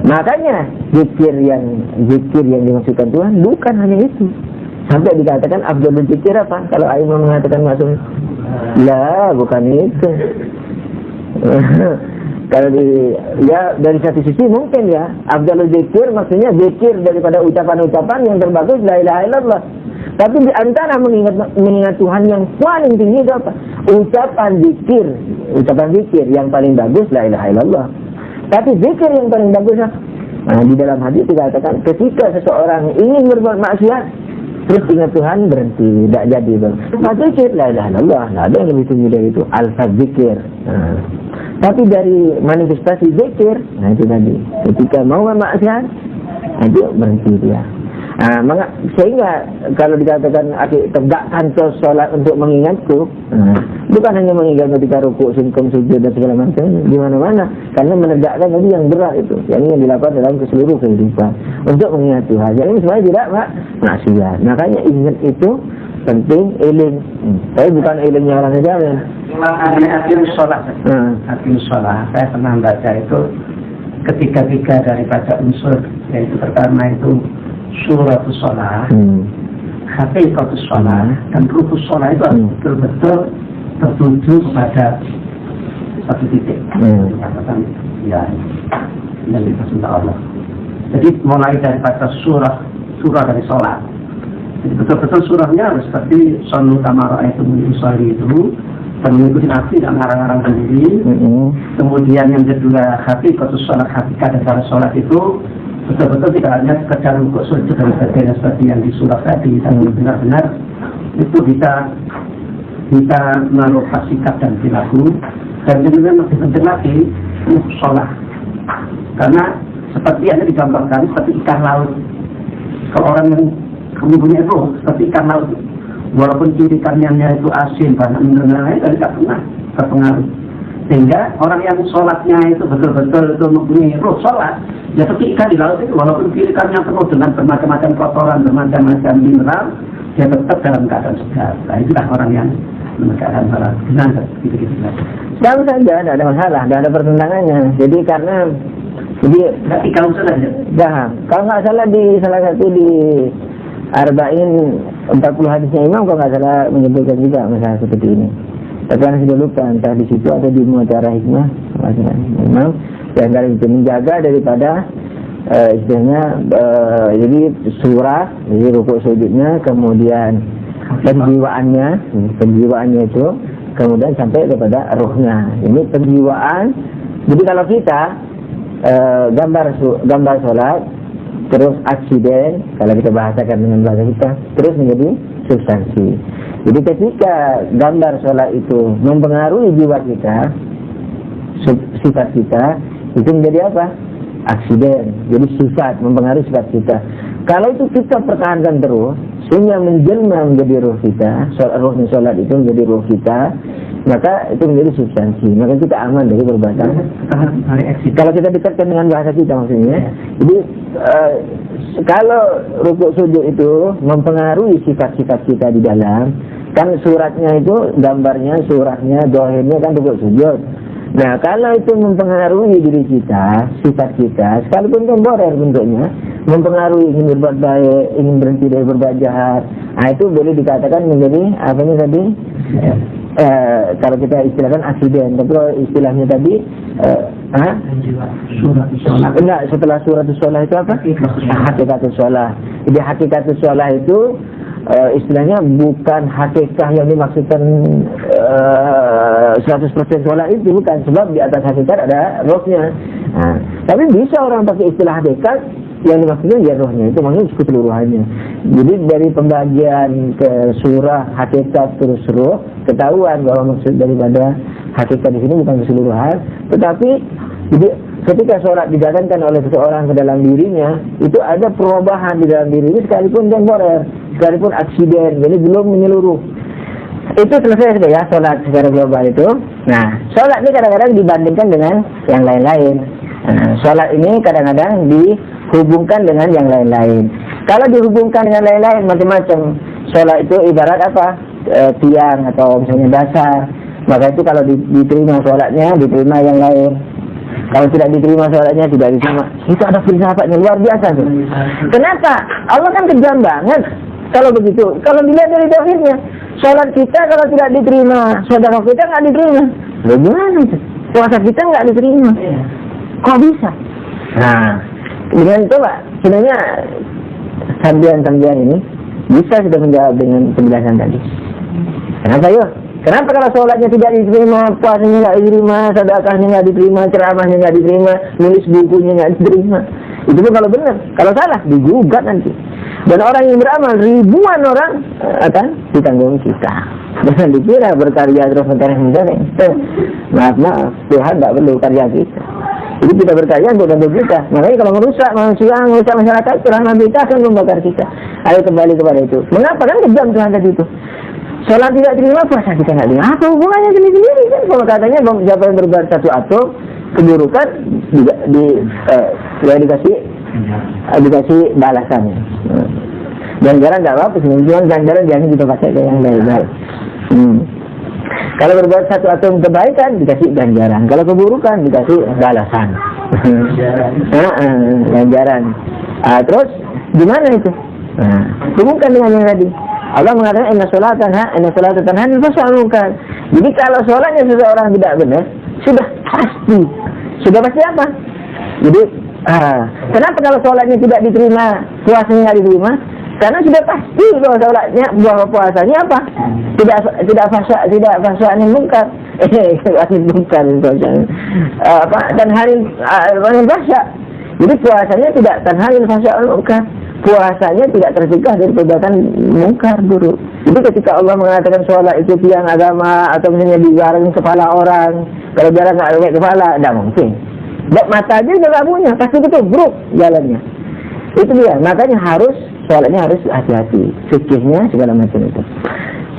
Makanya zikir yang dimaksudkan Tuhan bukan hanya itu. Sampai dikatakan afdalul zikir apa? Kalau Aimah mengatakan maksudnya, lah bukan itu. Kalau dari satu sisi mungkin ya, afdalul zikir maksudnya zikir daripada ucapan-ucapan yang terbagus la ilaha illallah. Tapi di antara mengingat Tuhan yang paling tinggi itu apa? Ucapan zikir yang paling bagus la ilaha illallah. Tapi zikir yang paling bagus apa? Nah, di dalam hadis dikatakan ketika seseorang ingin berbuat maksiat terus ingat Tuhan, berhenti, tidak jadi bang. Zikir la ilaha illallah, tidak ada yang lebih tinggi dari itu. Alfa zikir. Nah, tapi dari manifestasi zikir, nah itu tadi. Ketika mau maksiat, itu berhenti dia. Nah, sehingga kalau dikatakan tegakkan sholat untuk mengingatku, bukan hanya mengingat ketika rukuk, sungkem, sujud dan segala macam, di mana-mana, karena menegakkan tadi yang berat itu, yang dilakukan dalam keseluruh kehidupan untuk mengingat Tuhan. Jadi sebenarnya tidak maksiat. Makanya ingat itu penting, ilim. Tapi bukan ilimnya orang Jawa. Akhirnya sholat. Akhirnya sholat. Saya pernah baca itu ketiga daripada unsur, yaitu pertama itu suratus sholat, haqiqatus sholat, dan rukus sholat itu betul-betul tertuju kepada satu titik. Dikatakan ya, yang diperintah Allah. Jadi mulai daripada surah dari sholat. Jadi betul-betul surahnya harus seperti sonu tamara itu munisari itu, dan mengikuti Nabi dan ngarang-ngarang sendiri. Kemudian yang kedua haqiqatus sholat, hakikat daripada sholat itu betul-betul tidak hanya sekedar rukuk, sujud dan sebagainya seperti yang di surah tadi, tapi benar-benar itu bisa merubah sikap dan perilaku. Dan kemudian lebih penting lagi sholat, karena seperti yang digambarkan seperti ikan laut. Kalau orang yang mempunyai roh seperti ikan laut, walaupun ciri ikannya itu asin, banyak mineralnya, tapi tidak pernah terpengaruh. Sehingga orang yang sholatnya itu betul-betul itu mempunyai roh sholat, ya seperti ikan di laut itu, walaupun ikannya penuh dengan bermacam-macam kotoran, bermacam-macam mineral, dia tetap dalam keadaan segar. Nah, itulah orang yang menegakkan sholat. Benar, gitu-gitu. Sama saja, tidak ada masalah, tidak ada pertentangannya. Jadi karena tapi kalau salah ya? Kalau nggak salah di salah satu di Arba'in 40 hadisnya Imam, kalau nggak salah menyebutkan juga masalah seperti ini. Tapi saya sudah lupa entah di situ atau di Mu'tara Hikmah Imam yang kali itu menjaga daripada istilahnya jadi surah, jadi rukuk sujudnya, kemudian penjiwaannya itu, kemudian sampai kepada ruhnya. Ini penjiwaan. Jadi kalau kita gambar sholat, terus aksiden, kalau kita bahasakan dengan bahasa kita, terus menjadi substansi. Jadi ketika gambar sholat itu mempengaruhi jiwa kita, sifat kita, itu menjadi apa? Aksiden. Jadi sifat, mempengaruhi sifat kita. Kalau itu kita pertahankan terus, sehingga menjelma menjadi roh kita, rohnya sholat itu menjadi roh kita, maka itu menjadi substansi. Maka kita aman dari berbagai. Kalau kita dekatkan dengan bahasa kita maksudnya. Jadi kalau rukuk sujud itu mempengaruhi sifat-sifat kita di dalam, kan suratnya itu gambarnya, surahnya, dohirnya kan rukuk sujud. Nah, kalau itu mempengaruhi diri kita, sifat kita, sekalipun temporer bentuknya, mempengaruhi ingin berbuat baik, ingin berhenti dari berbuat jahat, nah itu boleh dikatakan menjadi apanya tadi? Kalau kita istilahkan aksiden, tapi kalau istilahnya tadi enggak, setelah suratus sholah itu apa? Hakikatus sholah. Jadi hakikatus sholah itu istilahnya bukan hakikat yang dimaksudkan 100% sholat itu, bukan, sebab di atas hakikat ada rohnya. Nah, tapi bisa orang pakai istilah hakikat yang dimaksudkan ya rohnya, itu maksudnya keseluruhannya. Jadi dari pembagian ke surah, hakikat terus roh, ketahuan bahwa maksud daripada hakikat di sini bukan keseluruhan, tetapi jadi ketika sholat dijalankan oleh seseorang ke dalam dirinya, itu ada perubahan di dalam diri ini sekalipun temporer, sekalipun aksiden, jadi belum menyeluruh. Itu selesai sudah ya sholat secara global itu. Nah, sholat ini kadang-kadang dibandingkan dengan yang lain-lain. Nah, sholat ini kadang-kadang dihubungkan dengan yang lain-lain. Kalau dihubungkan dengan lain-lain macam-macam, sholat itu ibarat apa? Tiang atau misalnya dasar. Maka itu kalau diterima sholatnya, diterima yang lain. Kalau tidak diterima sholatnya, tidak diterima. Itu ada filsafatnya luar biasa tuh. Kenapa? Allah kan kejam banget kalau begitu. Kalau dilihat dari tauhidnya, sholat kita kalau tidak diterima, sedekah kita nggak diterima. Loh gimana itu? Puasa kita nggak diterima. Kok bisa? Nah, dengan itu Pak, sebenarnya sambian-sambian ini bisa sudah menjawab dengan penjelasan tadi. Kenapa yuk? Kenapa kalau sholatnya tidak diterima, puasanya nggak diterima, sedekahnya nggak diterima, ceramahnya nggak diterima, nulis bukunya nggak diterima? Itu pun kalau benar. Kalau salah, digugat nanti. Dan orang yang beramal, ribuan orang akan ditanggung kita. Jangan dikira berkarya terus mencari menjadi. Maaf, Tuhan tidak perlu karya kita. Jadi kita berkarya untuk bantu kita. Makanya kalau merusak manusia, merusak masyarakat, Tuhan kita akan membakar kita. Ayo kembali kepada itu. Mengapa kan kejam Tuhan tadi itu? Sholat tidak terima, puasa kita nggak terima. Apa hubungannya sendiri kan? Kalau katanya siapa yang berbuat satu atom keburukan juga dikasih balasannya. Ganjaran nggak apa-apa sih, cuma ganjaran jangan kita pakai ke yang baik-baik. Kalau berbuat satu atom kebaikan dikasih ganjaran, kalau keburukan dikasih balasan. Ganjaran. Terus gimana itu? Hubungkan dengan yang tadi. Allah mengatakan inna sholata tanha 'anil fahsya'i wal munkar. Jadi kalau sholatnya seseorang tidak benar, sudah pasti apa? Jadi kenapa kalau sholatnya tidak diterima, puasanya tidak diterima? Karena sudah pasti bahwa sholatnya, bahwa puasanya apa? Tidak fahsya'i munkar. Tanhanil fahsya. Jadi puasanya tidak tanhanil fahsya'i munkar. Puasanya tidak tercegah dari perbuatan mungkar buruk. Jadi ketika Allah mengatakan sholat itu tiang agama atau misalnya digarang kepala orang, kalau jarang nggak pakai kepala, tidak mungkin. Mata aja nggak punya, pasti ketubruk jalannya. Itu dia. Makanya sholatnya harus hati-hati, fikihnya segala macam itu.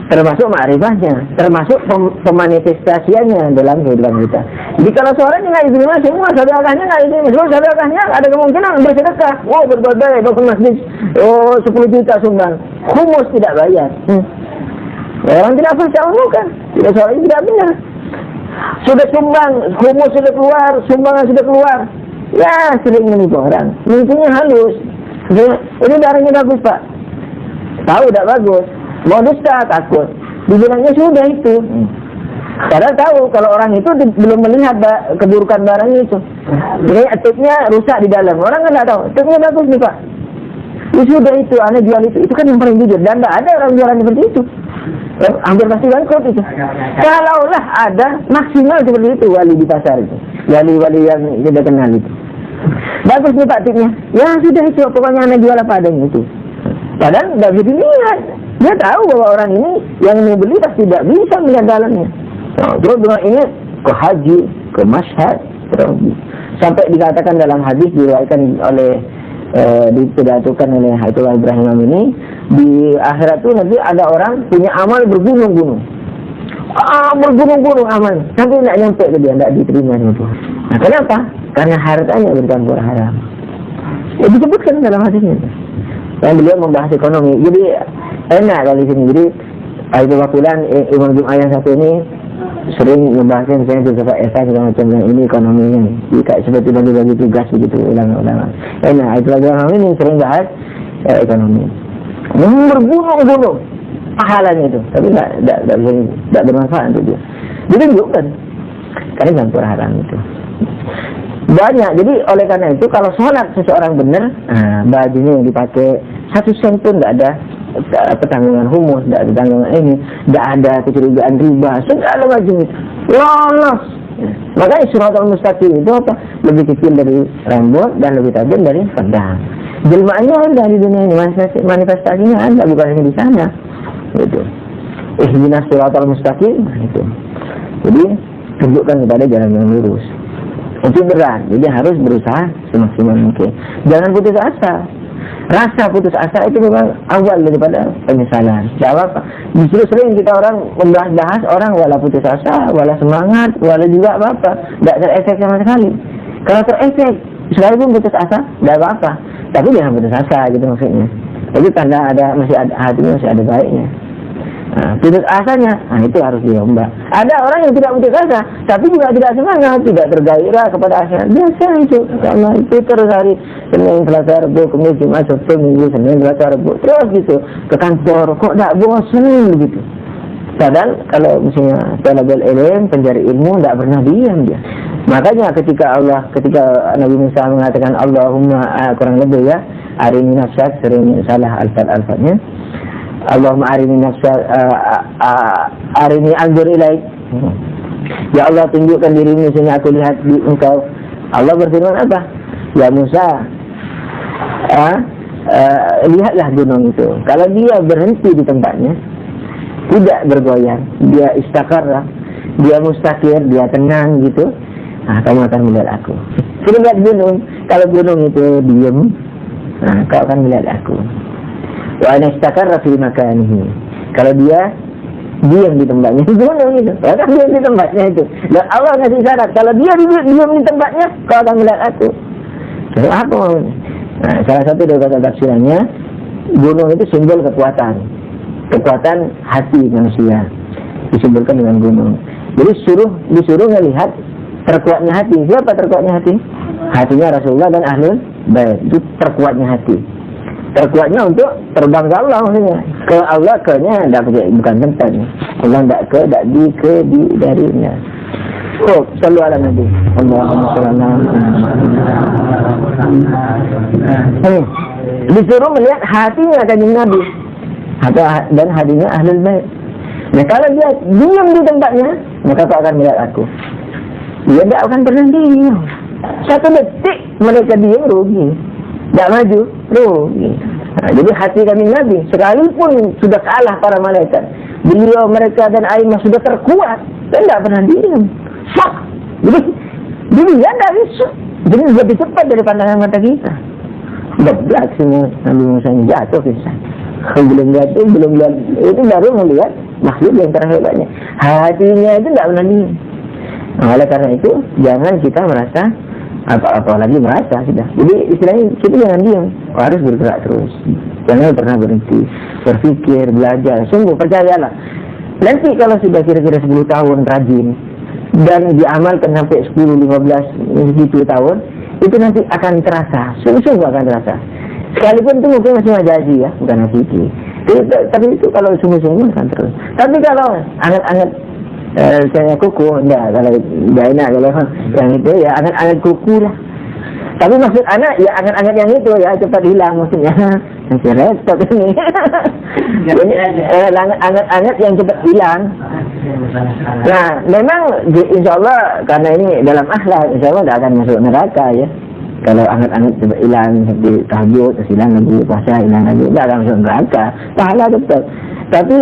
Termasuk ma'rifahnya, termasuk pemanifestasiannya dalam kehidupan kita. Jadi kalau sholatnya nggak diterima semua, sedekahnya nggak diterima, semua sedekahnya ada kemungkinan bersedekah. Berbuat baik, ke masjid, 10 juta sumbang, humus tidak bayar. Orang tidak fahsya'u kan, tidak sholat tidak benar. Sudah sumbang, humus sudah keluar, sumbangan sudah keluar, ya sering menipu orang, menipunya halus. Ini darahnya bagus Pak, tahu tidak bagus. Mau dusta takut, dibilangnya sudah itu. Padahal tahu kalau orang itu belum melihat keburukan barangnya itu. Jadi tipnya rusak di dalam. Orang kan tidak tahu. Tipnya bagus nih Pak. Ya sudah itu, Anda jual itu kan yang paling jujur. Dan tidak ada orang jualan seperti itu. Hampir pasti bangkrut itu. Kalaulah ada maksimal seperti itu wali di pasar itu, wali-wali yang tidak kenal itu. Bagus nih Pak tipnya. Ya sudah itu, pokoknya Anda jual apa adanya itu. Padahal tidak bisa dilihat. Dia tahu bahwa orang ini yang mau beli pasti tidak bisa melihat dalamnya. Terus dengan ini ke haji, ke Mashhad, sampai dikatakan dalam hadis diriwayatkan oleh dipidatokan oleh Ayatullah Ibrahim ini, di akhirat itu nanti ada orang punya amal bergunung-gunung. Bergunung-gunung amal sampai tidak nyampe ke dia, tidak diterima itu. Nah kenapa? Karena hartanya bercampur haram. Disebutkan dalam hadisnya. Yang beliau membahas ekonomi. Jadi enak kalau di sini. Jadi Ayatullah Fulan Imam Jum'ah yang satu ini sering membahasnya misalnya filsafat esa segala macam yang ini ekonominya. Jadi seperti bagi-bagi tugas begitu ulama-ulama. Enak Ayatullah Jum'ah ini sering bahas ekonomi. Bergunung-gunung pahalanya itu, tapi tidak bermanfaat untuk dia. Jadi bukan karena campur haram itu. Banyak. Jadi oleh karena itu kalau sholat seseorang benar, bajunya yang dipakai 1 sen pun tidak ada pertanggungan humus, tidak ada tanggungan ini, tidak ada kecurigaan riba, segala macam itu lolos. Makanya Shiratal Mustaqim itu apa? Lebih kecil dari rambut dan lebih tajam dari pedang. Jelmaannya ada di dunia ini, manifestasinya ada, bukan hanya di sana. Itu. Ihdinas Shiratal Mustaqim itu. Jadi tunjukkan kepada jalan yang lurus. Itu berat, jadi harus berusaha semaksimal mungkin. Jangan putus asa. Rasa putus asa itu memang awal daripada penyesalan. Tidak apa-apa. Justru sering kita orang membahas orang wala putus asa, wala semangat, wala juga apa-apa. Tidak terefek sama sekali. Kalau terefek, sekalipun putus asa, tidak apa-apa. Tapi jangan putus asa gitu maksudnya. Jadi tanda masih ada hatinya, masih ada baiknya. Putus asanya, itu harus diombak. Ada orang yang tidak putus asa, tapi juga tidak semangat, tidak tergairah kepada asa. Biasa itu, karena itu terus hari Senin, Selasa, Rabu, Kamis, Jumat, Sabtu, Minggu, Senin, Selasa, Rabu, terus gitu ke kantor, kok tidak bosan begitu. Kadang kalau misalnya talabul ilm, pencari ilmu, tidak pernah diam dia. Makanya ketika Nabi Musa mengatakan Allahumma, kurang lebih ya, arini nafsak, sering salah alfat-alfatnya. Allahumma arini nafsak, arini anzur ilaik. Ya Allah, tunjukkan dirimu sehingga aku lihat di engkau. Allah berfirman apa? Ya Musa, lihatlah gunung itu. Kalau dia berhenti di tempatnya, tidak bergoyang, dia istakarah, dia mustakir, dia tenang gitu, kamu akan melihat aku. Sudah lihat gunung, kalau gunung itu diam, kau akan melihat aku. Wa ana istakarra fi makanihi. Kalau dia diam di tempatnya, gunung itu, akan diam di tempatnya itu. Dan Allah ngasih syarat, kalau dia diam di tempatnya, kau akan melihat aku. Jadi apa maunya? Salah satu dari kata tafsirannya, gunung itu simbol kekuatan hati manusia, disebutkan dengan gunung. Jadi disuruh melihat terkuatnya hati. Siapa terkuatnya hati? Hatinya Rasulullah dan Ahlul Bait. Itu terkuatnya hati. Terkuatnya untuk terbang ke Allah maksudnya. Ke Allah, ke-nya bukan tempat. Allah tidak ke, di, darinya. Oh, selalu ala Nabi. Allahumma shalli ala disuruh melihat hatinya kanjeng Nabi dan hatinya Ahlul Bait. Nah, kalau dia diam di tempatnya, maka kau akan melihat aku. Dia tidak akan pernah diam. Satu detik mereka diam, rugi. Tidak maju, rugi. Jadi hati kami Nabi, sekalipun sudah kalah para malaikat, beliau, mereka dan aimah sudah terkuat, dan tidak pernah diam. Jadi dia tidak bisa. Jadi lebih cepat dari pandangan mata kita. Beblak semua Nabi Musa ini jatuh kisah. Belum lihat, itu baru melihat makhluk yang terhebatnya. Hatinya itu tidak pernah diam. Oleh karena itu, jangan kita merasa apalagi merasa sudah. Jadi istilahnya kita jangan diam, harus bergerak terus. Jangan pernah berhenti, berpikir, belajar. Sungguh percayalah. Nanti kalau sudah kira-kira 10 tahun rajin dan diamalkan sampai 10, 15, 20 tahun, itu nanti akan terasa. Sungguh akan terasa. Sekalipun itu mungkin masih majazi ya, bukan hakiki. Tapi itu kalau sungguh-sungguh akan terus. Tapi kalau anget-anget saya kuku, enggak, kalau enggak enak, kalau yang itu ya anget-anget kuku lah. Tapi maksud anak ya anget-anget yang itu ya cepat hilang maksudnya. Nanti repot ini. Anget-anget yang cepat hilang. Nah, memang insya Allah karena ini dalam akhlak, insya Allah tidak akan masuk neraka ya. Kalau anget-anget cepat hilang seperti tahajud, terus hilang lagi, puasa hilang lagi, tidak akan masuk neraka. Pahala betul. Tapi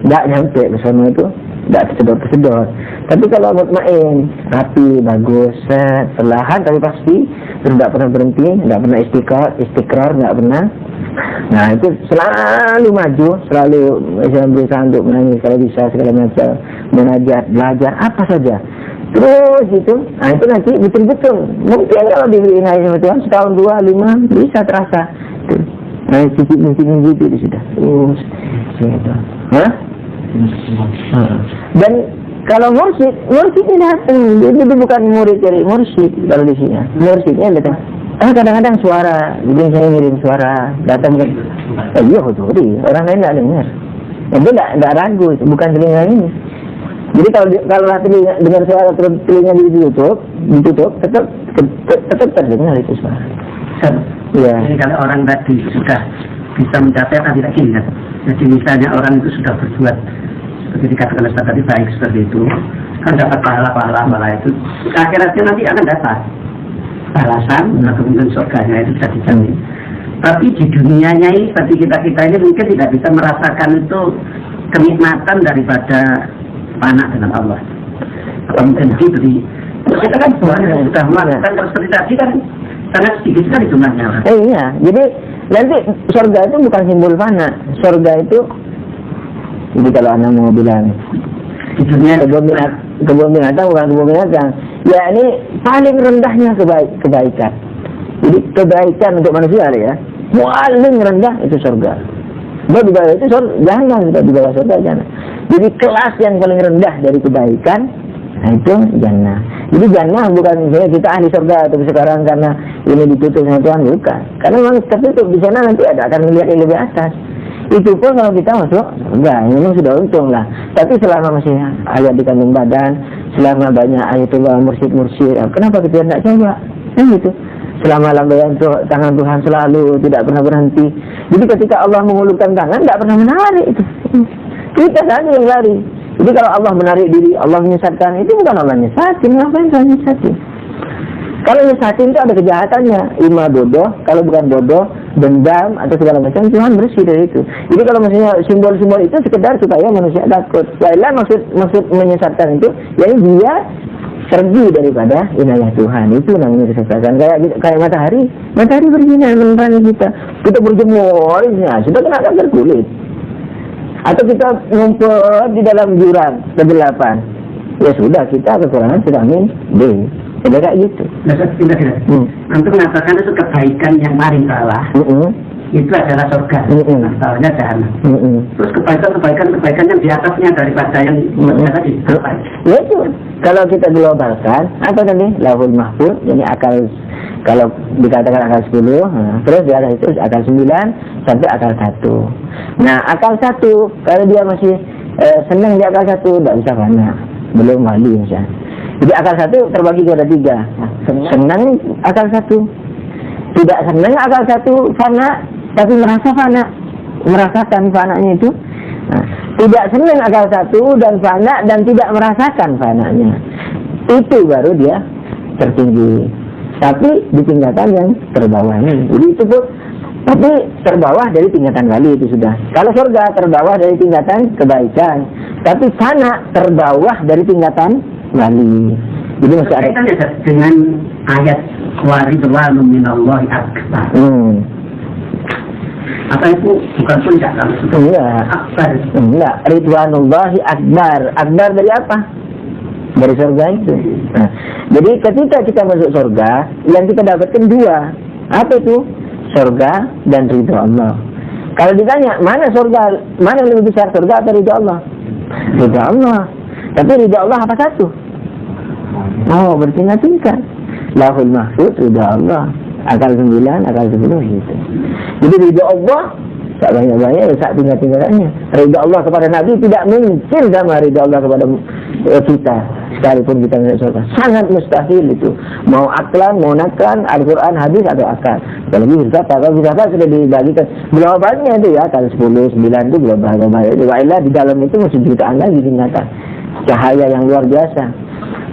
tidak nyampe ke sana itu. Tidak tersedot. Tapi kalau mutmain, rapi, bagus, perlahan tapi pasti, tidak pernah berhenti, tidak pernah istikrar, tidak pernah. Nah itu selalu maju, selalu berusaha untuk menangis kalau bisa segala macam, mengajar, belajar apa saja. Terus itu, nah itu nanti betul-betul. Mungkin kalau diberi inayah sama Tuhan setahun, 2, 5 bisa terasa. Nah cicit-cicit itu sudah. Terus, gitu. Hah? Dan kalau mursyid ini datang, itu bukan murid dari mursyid kalau di sini. Mursyidnya datang. Kadang-kadang suara, mungkin saya ngirim suara datang kan. Iya huduri, orang lain tidak dengar. Itu tidak ragu, bukan telinga ini. Jadi kalau dengar suara telinga ditutup, tetap terdengar itu suara. Ya. Jadi kalau orang tadi sudah bisa mencapai kan tidak ingat. Jadi misalnya orang itu sudah berbuat seperti dikatakan Ustaz tadi baik seperti itu, kan dapat pahala itu. Akhiratnya nanti akan dapat balasan atau mungkin surganya itu bisa dijamin. Tapi di dunianya ini seperti kita ini mungkin tidak bisa merasakan itu kenikmatan daripada anak dengan Allah. Mungkin diberi. Kita kan sudah melakukan kalau seperti tadi kan sangat sedikit sekali jumlahnya. Iya, jadi nanti surga itu bukan simbol fana. Surga itu, jadi kalau anak mau bilang di dunia kebun binatang bukan kebun binatang. Ya ini paling rendahnya kebaikan. Jadi kebaikan untuk manusia ya, paling rendah itu surga. Sebab di bawah itu jangan, di bawah surga jangan. Jadi kelas yang paling rendah dari kebaikan, nah itu jannah. Jadi jannah bukan misalnya kita ahli surga tapi sekarang karena ini ditutup sama Tuhan, bukan. Karena memang tertutup di sana nanti akan melihat yang lebih atas. Itu pun kalau kita masuk surga, memang sudah untung lah. Tapi selama masih ayat di kandung badan, selama banyak ayatullah mursyid, kenapa kita tidak coba? Gitu. Selama lambaian tangan Tuhan selalu tidak pernah berhenti. Jadi ketika Allah mengulurkan tangan tidak pernah menarik itu. Kita saja yang lari. Jadi kalau Allah menarik diri, Allah menyesatkan, itu bukan Allah nyesatin, ngapain Tuhan nyesatin? Kalau nyesatin itu ada kejahatannya, ima bodoh, kalau bukan bodoh, dendam atau segala macam, Tuhan bersih dari itu. Jadi kalau maksudnya simbol-simbol itu sekedar supaya manusia takut. Lain maksud menyesatkan itu, jadi dia pergi daripada inayah Tuhan. Itu namanya kesesatan. Kayak matahari bersinar menerangi kita berjemur, sudah kena kanker kulit. Atau kita ngumpet di dalam jurang kegelapan, ya sudah kita kekurangan vitamin D. Sudah kayak gitu. Untuk mengatakan itu kebaikan yang paling bawah, itu adalah surga. Bawahnya jahanam. Terus kebaikan yang di atasnya daripada yang tadi. Ya itu. Kalau kita globalkan, apa tadi? Lauhul Mahfuz, ini akal. Kalau dikatakan akal 10, terus di atas itu akal 9 sampai akal 1. Nah, akal 1 kalau dia masih senang di akal 1 tidak bisa fana, belum wali misalnya. Jadi akal 1 terbagi kepada 3. Senang akal 1, tidak senang akal 1 fana, tapi merasa fana, merasakan fananya itu. Nah, tidak senang akal 1 dan fana dan tidak merasakan fananya, itu baru dia tertinggi. Tapi di tingkatan yang terbawah ini. Jadi itu pun, tapi terbawah dari tingkatan wali itu sudah. Kalau surga terbawah dari tingkatan kebaikan, tapi sana terbawah dari tingkatan wali. Jadi masih ada dengan ayat waridwanu minallahi akbar. Apa itu bukan puncak kan? Enggak. Akbar. Enggak. Ridwanullahi akbar. Akbar dari apa? Dari surga itu. Nah, jadi ketika kita masuk surga, yang kita dapatkan 2. Apa itu? Surga dan ridho Allah. Kalau ditanya mana surga, mana yang lebih besar, surga atau ridho Allah? Ridho Allah. Tapi ridho Allah apa satu? Oh, bertingkat-tingkat. Lauhul Mahfuz, ridho Allah. Akal 9, akal 10 gitu. Jadi ridho Allah tak banyak-banyak, ya tak tingkat-tingkatannya. Ridho Allah kepada Nabi tidak mungkin sama ridho Allah kepada kita. Sekalipun kita masuk surga, sangat mustahil itu. Mau aklan, mau naklan, Al-Quran, hadis atau akal. Apalagi kalau filsafat sudah dibagikan globalnya itu ya, akal 10, 9 itu global. Wailah di dalam itu masih jutaan lagi tingkatan. Cahaya yang luar biasa.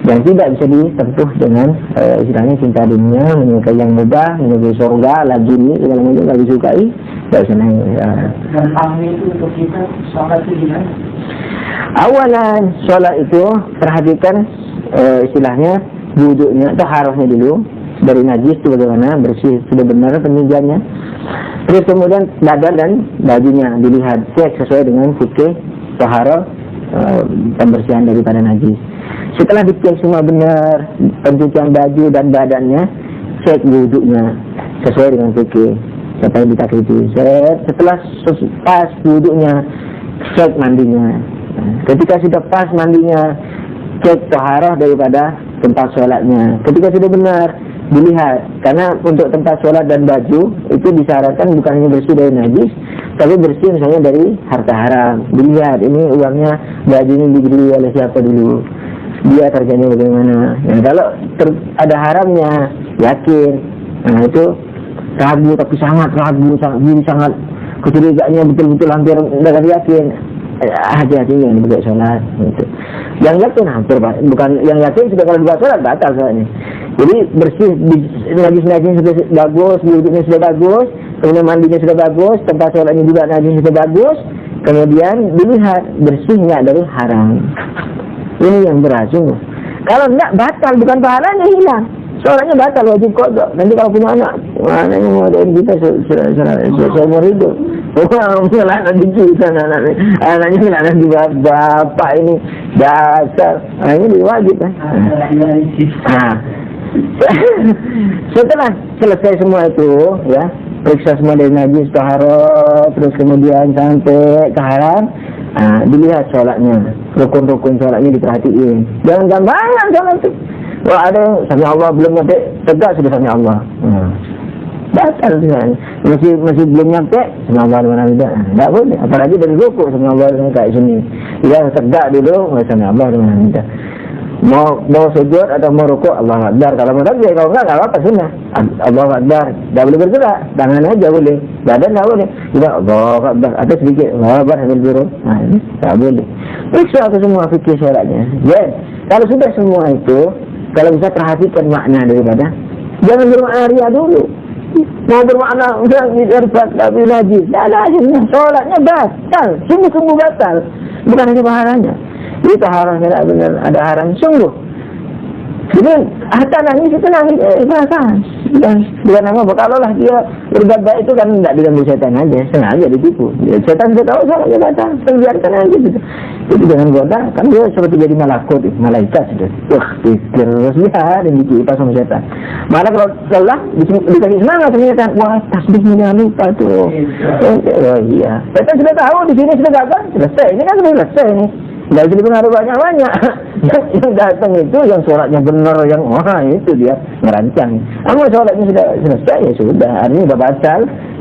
Dan tidak bisa ditempuh dengan istilahnya cinta dunia, menyukai yang mudah, menyukai surga, lagi ini, segala macam, tidak disukai, tidak senang. Dan pahami itu untuk kita, sholat itu gimana? Awalan sholat itu perhatikan istilahnya wuduknya atau harusnya dulu dari najis itu bagaimana, bersih sudah benar penunjuknya. Terus kemudian badan dan bajunya dilihat, cek sesuai dengan fikih taharah, pembersihan daripada najis. Setelah dicek semua benar pencucian baju dan badannya, cek wuduknya sesuai dengan fikih sampai ditakriti. Setelah pas wuduknya, cek mandinya. Ketika sudah pas mandinya, cek taharah daripada tempat sholatnya. Ketika sudah benar, dilihat. Karena untuk tempat sholat dan baju itu disyaratkan bukan hanya bersih dari najis, tapi bersih misalnya dari harta haram. Dilihat ini uangnya, baju ini dibeli oleh siapa dulu, dia kerjanya bagaimana. Nah, kalau ada haramnya, yakin. Nah itu ragu, tapi sangat ragu, sangat kecurigaannya betul-betul hampir tidak yakin. Hati-hati yang dibuat sholat gitu. Yang yakin hampir, bukan yang yakin sudah kalau dibuat sholat batal sholatnya. Jadi bersih, najis-najisnya sudah bagus, wudhunya sudah bagus, kemudian mandinya sudah bagus, tempat sholatnya juga najisnya sudah bagus, kemudian dilihat bersih nggak dari haram. Ini yang berhasil. Kalau enggak batal, bukan pahalanya hilang, sholatnya batal, wajib kodok. Nanti kalau punya anak, anaknya mau doain kita seumur hidup. Wah, melaknat di kita anaknya melaknat di bapak ini dasar. Nah, ini wajib kan. Nah, Setelah selesai semua itu, ya, periksa semua dari najis, taharah, terus kemudian sampai ke haram, dilihat sholatnya, rukun-rukun sholatnya diperhatiin. Jangan gampangan sholat itu. Wah, ada yang sami Allah belum nyampe, tegak sudah sami Allah. Batal misalnya. Masih belum nyampe, sami Allah di mana tidak. Tidak boleh. Apalagi dari ruku, sami Allah di mana kayak sini. Ya, tegak dulu, sami Allah di mana tidak. Mau sujud atau mau rukuk, Allahu Akbar. Kalau mau takbir, kalau enggak apa-apa sunnah. Allahu Akbar. Tidak boleh bergerak, tangan aja boleh, badan tidak boleh. Tidak, Allahu Akbar. Atau sedikit, Allahu Akbar sambil turun. Nah, ini tidak boleh. Periksa ke semua fikih sholatnya. Ya, kalau sudah semua itu, kalau bisa perhatikan makna daripada, jangan bermakna ria dulu. Mau bermakna udah irfat tapi najis, ada aja sholatnya batal, sungguh-sungguh batal. Bukan hanya pahalanya. Itu haram, tidak benar, ada haram sungguh. Jadi harta nangis itu nangis bahkan bukan apa. Kalau lah dia berbuat baik itu kan tidak diganggu setan aja, sengaja ditipu. Setan sudah tahu salah dia batal, biarkan aja gitu. Itu jangan goda, kan dia seperti jadi malaikat sudah. Wah, pikir lihat dan dikipas sama setan. Malah kalau salah dikasih semangat ternyata, wah tasbihnya jangan lupa tuh. Oh iya, setan sudah tahu di sini sudah gagal, selesai. Ini kan sudah selesai nih. Tidak bisa dipengaruhi banyak-banyak. Yang datang itu yang sholatnya benar, yang itu dia ngerancang. Kalau sholatnya sudah selesai ya sudah, artinya sudah batal,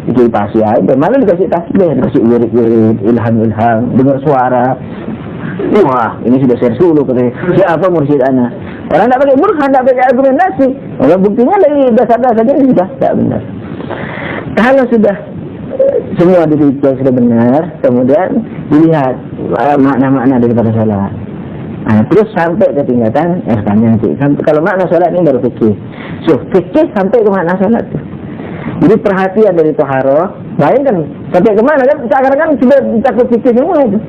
dikipasi aja. Malah dikasih tasbih, dikasih wirid-wirid, ilham-ilham, dengar suara. Wah, ini sudah share dulu katanya. Siapa mursyid ana? Orang tidak pakai burhan, tidak pakai argumentasi. Orang buktinya dari dasar-dasar saja sudah tidak benar. Kalau sudah semua dirinya sudah benar, kemudian dilihat makna-makna daripada sholat. Terus sampai ke tingkatan ihsannya nanti. Kalau makna sholat ini baru fikih. So, fikih sampai ke makna sholat. Jadi perhatian dari taharah, bayangkan sampai kemana kan? Sekarang kan sudah dicakup fikih semua itu.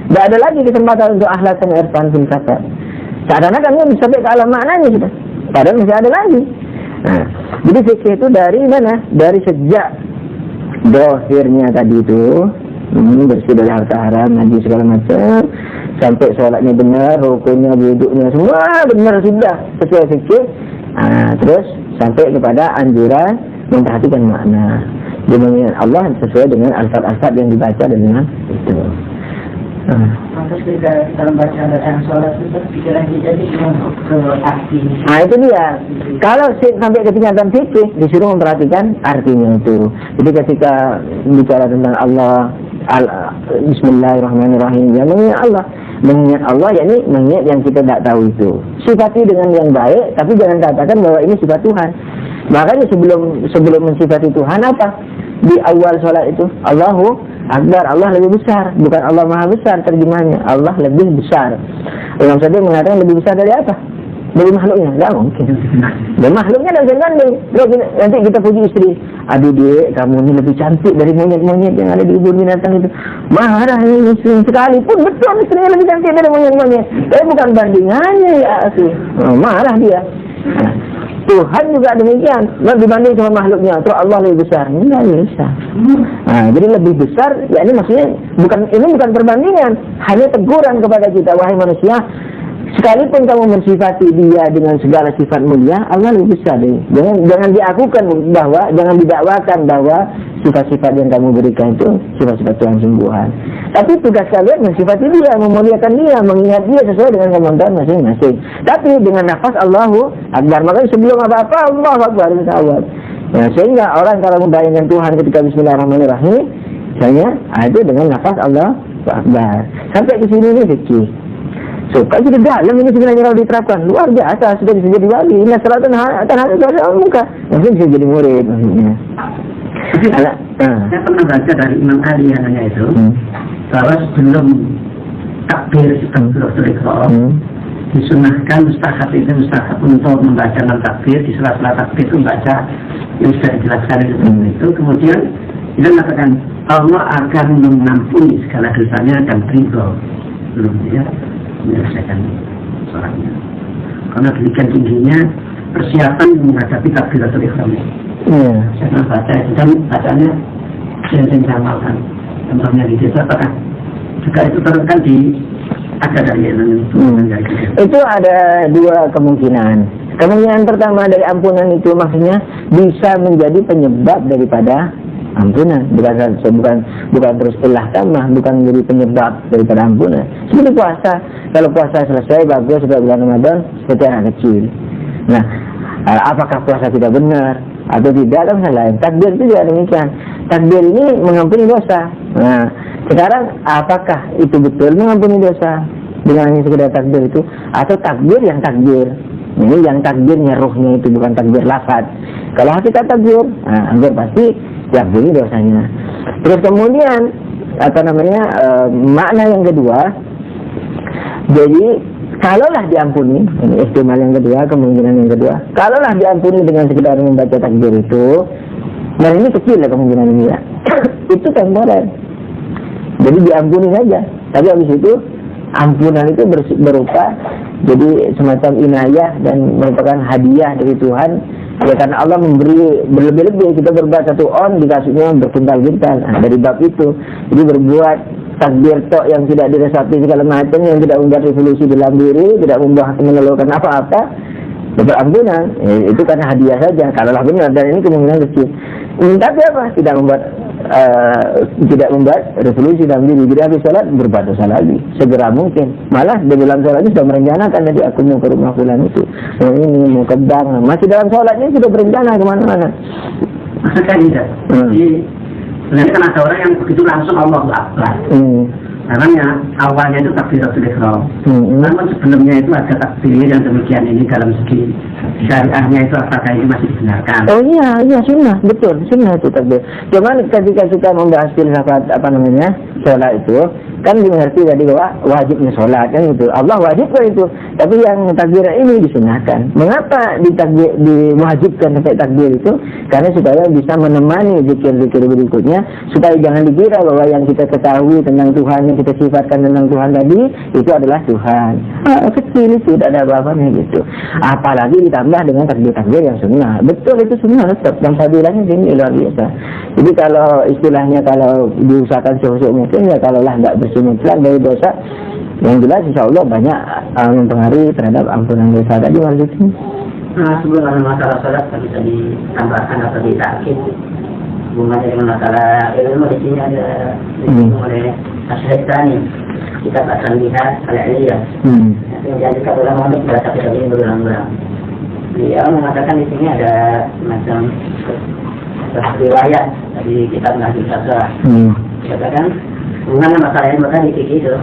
Tidak ada lagi kesempatan untuk akhlak dan irfan filsafat. Seakan-akan kan sampai ke alam maknanya sudah. Padahal masih ada lagi. Jadi fikih itu dari mana? Dari sejak dohirnya tadi itu, bersih dari harta haram, najis segala macam, sampai sholatnya benar, rukunnya, wuduknya semua benar sudah sesuai fikih. Terus sampai kepada anjuran memperhatikan makna. Jadi Allah sesuai dengan alfat-alfat yang dibaca dengan itu. Lantas ketika dalam bacaan sholat itu pikiran kita jadi ke arti. Itu dia. Kalau sampai ke tingkatan fikih disuruh memperhatikan artinya itu. Jadi ketika bicara tentang Allah, Bismillahirrahmanirrahim, ya mengingat Allah. Mengingat Allah yakni mengingat yang kita tidak tahu itu. Sifati dengan yang baik, tapi jangan katakan bahwa ini sifat Tuhan. Makanya sebelum mensifati Tuhan apa? Di awal sholat itu Allahu Akbar, Allah lebih besar, bukan Allah Maha Besar terjemahnya. Allah lebih besar. Imam Syafi'i mengatakan lebih besar dari apa? Dari makhluknya, tidak mungkin. Dan makhluknya dan gandeng. Nanti kita puji istri, aduh dek, kamu ini lebih cantik dari monyet-monyet yang ada di kebun binatang itu. Marah ini sekalipun betul istrinya lebih cantik dari monyet-monyet. Tapi bukan bandingannya ya sih. Marah dia. Tuhan juga demikian, dibanding sama makhluknya. Terus Allah lebih besar, enggak bisa. Jadi lebih besar, ya ini maksudnya bukan perbandingan, hanya teguran kepada kita, wahai manusia. Sekalipun kamu mensifati dia dengan segala sifat mulia, Allah lebih besar deh. Jangan diakukan bahwa, jangan didakwakan bahwa sifat-sifat yang kamu berikan itu sifat-sifat Tuhan sungguhan. Tapi tugas kalian mensifati dia, memuliakan dia, mengingat dia sesuai dengan kemampuan masing-masing. Tapi dengan nafas Allahu Akbar, makanya sebelum apa-apa Allahu Akbar, Allah. Ya, sehingga orang kalau membayangkan Tuhan ketika Bismillahirrahmanirrahim, misalnya itu dengan nafas Allahu Akbar. Sampai ke sini ini fikih. So, kalau sudah dalam ini sebenarnya kalau diterapkan luar biasa, sudah bisa jadi wali. Inna salatan ada muka, maksudnya bisa jadi murid maksudnya. Saya pernah baca dari Imam Ali yang nanya itu, bahwa sebelum takbir disunahkan mustahab untuk membaca takbir, di sela-sela takbir itu membaca yang sudah dijelaskan itu. Kemudian dia mengatakan Allah akan mengampuni segala dosanya dan ridho belum dia menyelesaikan sholatnya. Karena demikian tingginya persiapan menghadapi takbiratul ihram. Saya pernah baca itu dan bacanya sering diamalkan. Contohnya di desa apakah juga itu terangkan di ada dari itu. Itu ada dua kemungkinan. Kemungkinan pertama dari ampunan itu maksudnya bisa menjadi penyebab daripada ampunan, bukan terus ilah tamah, bukan menjadi penyebab daripada ampunan. Seperti puasa, kalau puasa selesai bagus sudah bulan Ramadan seperti anak kecil. Nah, apakah puasa tidak benar atau tidak kan lain. Takbir itu juga demikian. Takbir ini mengampuni dosa. Nah, sekarang apakah itu betul mengampuni dosa dengan hanya sekedar takbir itu, atau takbir yang takbir? Ini yang takbirnya rohnya itu bukan takbir lafaz. Kalau kita takbir, hampir pasti diampuni dosanya. Terus kemudian makna yang kedua, jadi kalaulah diampuni, ini ihtimal yang kedua, kemungkinan yang kedua, kalaulah diampuni dengan sekedar membaca takbir itu, dan ini kecil ya kemungkinan ini ya, itu temporer. Jadi diampuni saja, tapi habis itu ampunan itu berupa jadi semacam inayah dan merupakan hadiah dari Tuhan. Ya karena Allah memberi berlebih-lebih, kita berbuat satu on dikasihnya berkuntal-kuntal. Nah, dari bab itu, jadi berbuat takbir tok yang tidak diresapi segala macam, yang tidak membuat revolusi dalam diri, tidak mengeluarkan apa-apa, dapat ampunan. Itu karena hadiah saja, kalaulah benar, dan ini kemungkinan kecil. Tapi apa? Tidak membuat revolusi dalam diri. Jadi habis sholat berbuat dosa lagi segera mungkin. Malah di dalam sholatnya sudah merencanakan, jadi aku mau ke rumah fulan itu, mau ini, mau ke bank. Masih dalam sholatnya sudah berencana kemana-mana. Maksudnya tidak. Jadi sebenarnya kan ada orang yang begitu langsung Allah Akbar. Namanya awalnya itu takbiratul ihram. Namun sebelumnya itu ada takbir yang demikian ini dalam segi syariahnya itu apakah ini masih dibenarkan? Oh iya sunnah, betul, sunnah itu takbir. Cuman ketika kita membahas filsafat sholat itu kan dimengerti tadi bahwa wajibnya sholat kan itu. Allah wajibkan itu, tapi yang takbir ini disunahkan. Mengapa diwajibkan sampai takbir itu? Karena supaya bisa menemani zikir-zikir berikutnya, supaya jangan dikira bahwa yang kita ketahui tentang Tuhan, yang kita sifatkan tentang Tuhan tadi itu adalah Tuhan. Kecil itu, tidak ada apa-apanya gitu. Apalagi ditambah dengan takbir-takbir yang sunnah. Betul, itu sunnah tetap. Dan fadilahnya ini luar biasa. Jadi kalau istilahnya kalau diusahakan sehusuk mungkin ya, kalaulah nggak bersih mutlak dari dosa, yang jelas insya Allah banyak mempengaruhi terhadap ampunan dosa tadi maksudnya. Sebelum ada masalah sholat bisa ditambahkan atau ditakin hubungannya dengan masalah ilmu. Di sini ada disinggung oleh Asy-Syaitani, kita akan lihat al-iliyah yang menjadikan ulama untuk membaca kitab ini berulang-ulang. Dia mengatakan di sini ada semacam riwayat dari kitab Nahjul Syahrah. Katakan mengenai masalah ilmu tadi itu,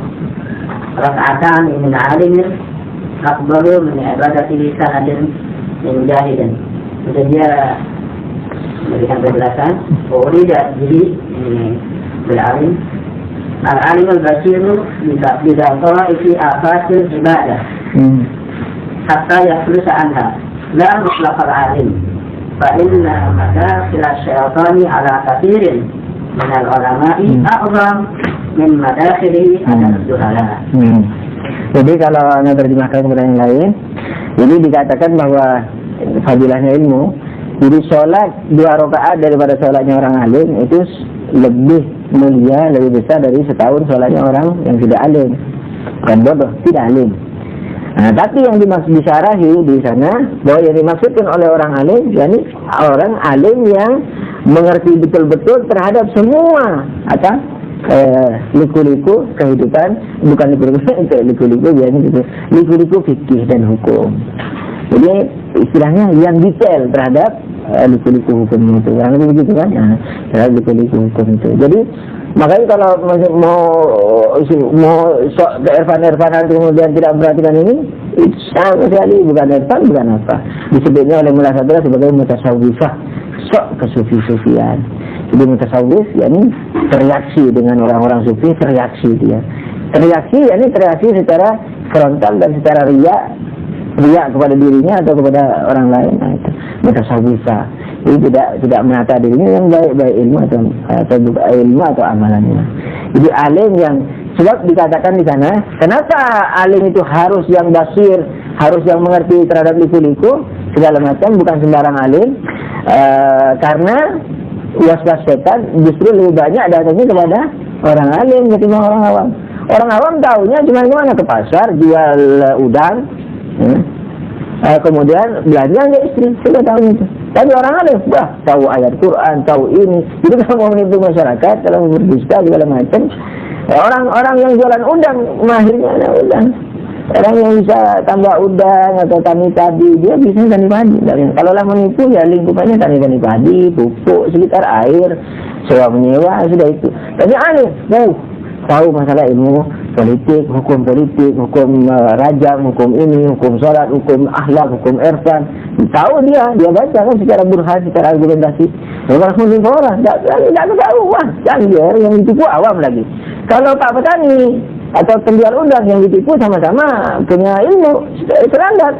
raka'atan min alimin afdalu min ibadati sanadin min jahilin. Jadi dia memberikan penjelasan bahwa dia jadi beralim al-alim al-basiru bisa ta'ifi afasil ibadah hatta yaflusa anha la mutlaq al-alim fa inna madakhil asy-syaitani ala kathirin min al-ulama'i a'zam min madakhili al-juhala. Jadi kalau Anda terjemahkan kepada yang lain, jadi dikatakan bahwa fadilahnya ilmu, jadi sholat 2 rakaat daripada sholatnya orang alim itu lebih mulia, lebih besar dari setahun sholatnya orang yang tidak alim dan bodoh, tidak alim. Nah, tapi yang dimaksud disyarahi di sana bahwa yang dimaksudkan oleh orang alim, yakni orang alim yang mengerti betul-betul terhadap semua liku-liku kehidupan, bukan liku-liku biasanya gitu, liku-liku fikih dan hukum. Jadi istilahnya yang detail terhadap liku-liku hukum itu, kurang lebih begitu kan? Nah, terhadap liku-liku hukum itu. Jadi makanya kalau mau sok ke Irfan-Irfanan kemudian tidak memperhatikan ini, itu sama sekali bukan Irfan, bukan apa. Disebutnya oleh Mullah Sadra sebagai mutasawwifah, sok kesufi-sufian. Jadi mutasawwif yakni bereaksi dengan orang-orang sufi, bereaksi dia. Reaksi yakni bereaksi secara frontal dan secara riya kepada dirinya atau kepada orang lain. Nah, itu mutasawwifah. Jadi tidak menata dirinya yang baik ilmu atau amalannya. Jadi alim yang, sebab dikatakan di sana, kenapa alim itu harus yang basir, harus yang mengerti terhadap liku-liku segala macam, bukan sembarang alim. Karena was-was setan justru lebih banyak datangnya kepada orang alim ketimbang orang awam. Orang awam tahunya cuma kemana, ke pasar jual udang, Kemudian belanja ke istri, sudah tahu itu. Tapi orang alim, tahu ayat Quran, tahu ini. Itu kalau mau menipu masyarakat, kalau berdusta segala macam. Orang-orang yang jualan udang, mahirnya ada udang. Orang yang bisa tambah udang atau tani padi, dia bisa tani padi. Kalau lah menipu, ya lingkupannya tani padi, pupuk, sekitar air, sewa menyewa, sudah itu. Tapi alim, tahu masalah ilmu politik, hukum rajam, hukum ini, hukum sholat, hukum akhlak, hukum irfan. Tahu dia baca kan secara burhan, secara argumentasi. Kalau menipu orang, tidak ketahuan. Jangan yang ditipu awam lagi. Kalau Pak Petani atau penjual udang yang ditipu sama-sama punya ilmu standar,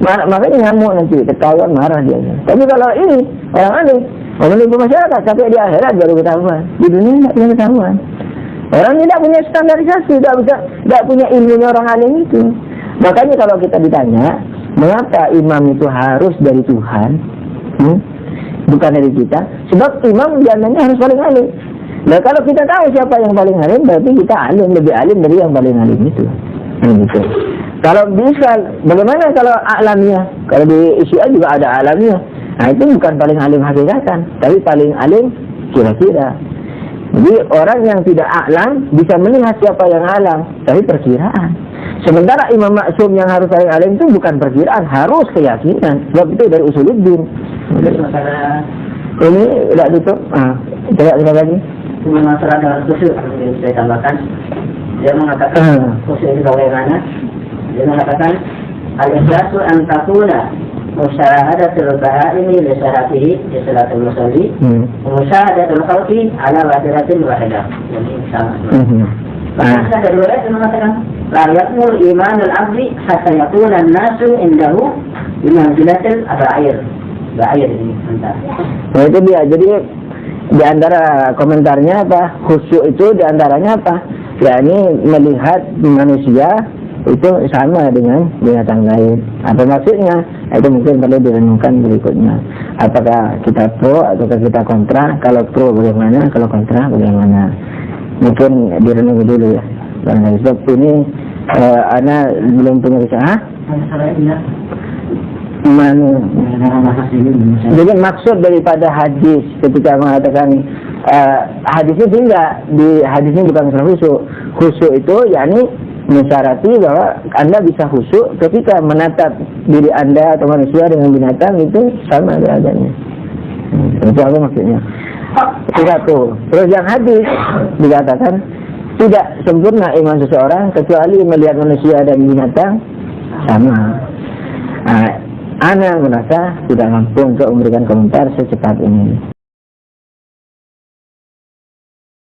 makanya ngamuk nanti, ketahuan marah dia. Tapi kalau ini orang alim, menipu masyarakat sampai di akhirat baru ketahuan. Di dunia tidak punya ketahuan. Orang tidak punya standarisasi, tidak punya ilmunya orang alim itu. Makanya kalau kita ditanya, mengapa imam itu harus dari Tuhan, bukan dari kita? Sebab imam biasanya harus paling alim. Nah kalau kita tahu siapa yang paling alim, berarti kita alim, lebih alim dari yang paling alim itu. Gitu. Kalau bisa, bagaimana kalau alamiah? Kalau di Syiah juga ada alamiah. Nah itu bukan paling alim hakikatan, tapi paling alim kira-kira. Jadi orang yang tidak alam bisa melihat siapa yang alam, tapi perkiraan. Sementara imam maksum yang harus paling alim itu bukan perkiraan, harus keyakinan. Sebab itu dari usuluddin. Ini tidak tutup. Coba lagi. Masalah dalam khusyuk yang saya tambahkan, dia mengatakan khusyuk itu bagaimana? Dia mengatakan al-ikhlasu an takuna musyahadatul bahaimi li syaratihi di salatul musalli wa musyahadatul khalqi ala wadiratin wahidah. Jadi sama. Maka dari riwayat mengatakan la yakmul imanul abdi hatta yakuna an-nasu indahu bimanzilatil abair. Bair ini sebentar. Nah itu dia. Jadi di antara komentarnya apa? Khusyuk itu di antaranya apa? Ya ini melihat manusia itu sama dengan binatang lain. Apa maksudnya? Itu mungkin perlu direnungkan berikutnya. Apakah kita pro atau kita kontra? Kalau pro bagaimana? Kalau kontra bagaimana? Mungkin direnungi dulu ya. Karena sebab ini Ana belum punya usaha. Jadi maksud daripada hadis ketika mengatakan hadisnya sehingga di hadisnya bukan masalah khusyuk itu yakni mensyaratati bahwa Anda bisa khusyuk ketika menatap diri Anda atau manusia dengan binatang itu sama derajatnya. Itu apa maksudnya? Satu. Terus yang hadis dikatakan tidak sempurna iman seseorang kecuali melihat manusia dan binatang sama. Ana merasa tidak mampu untuk memberikan komentar secepat ini.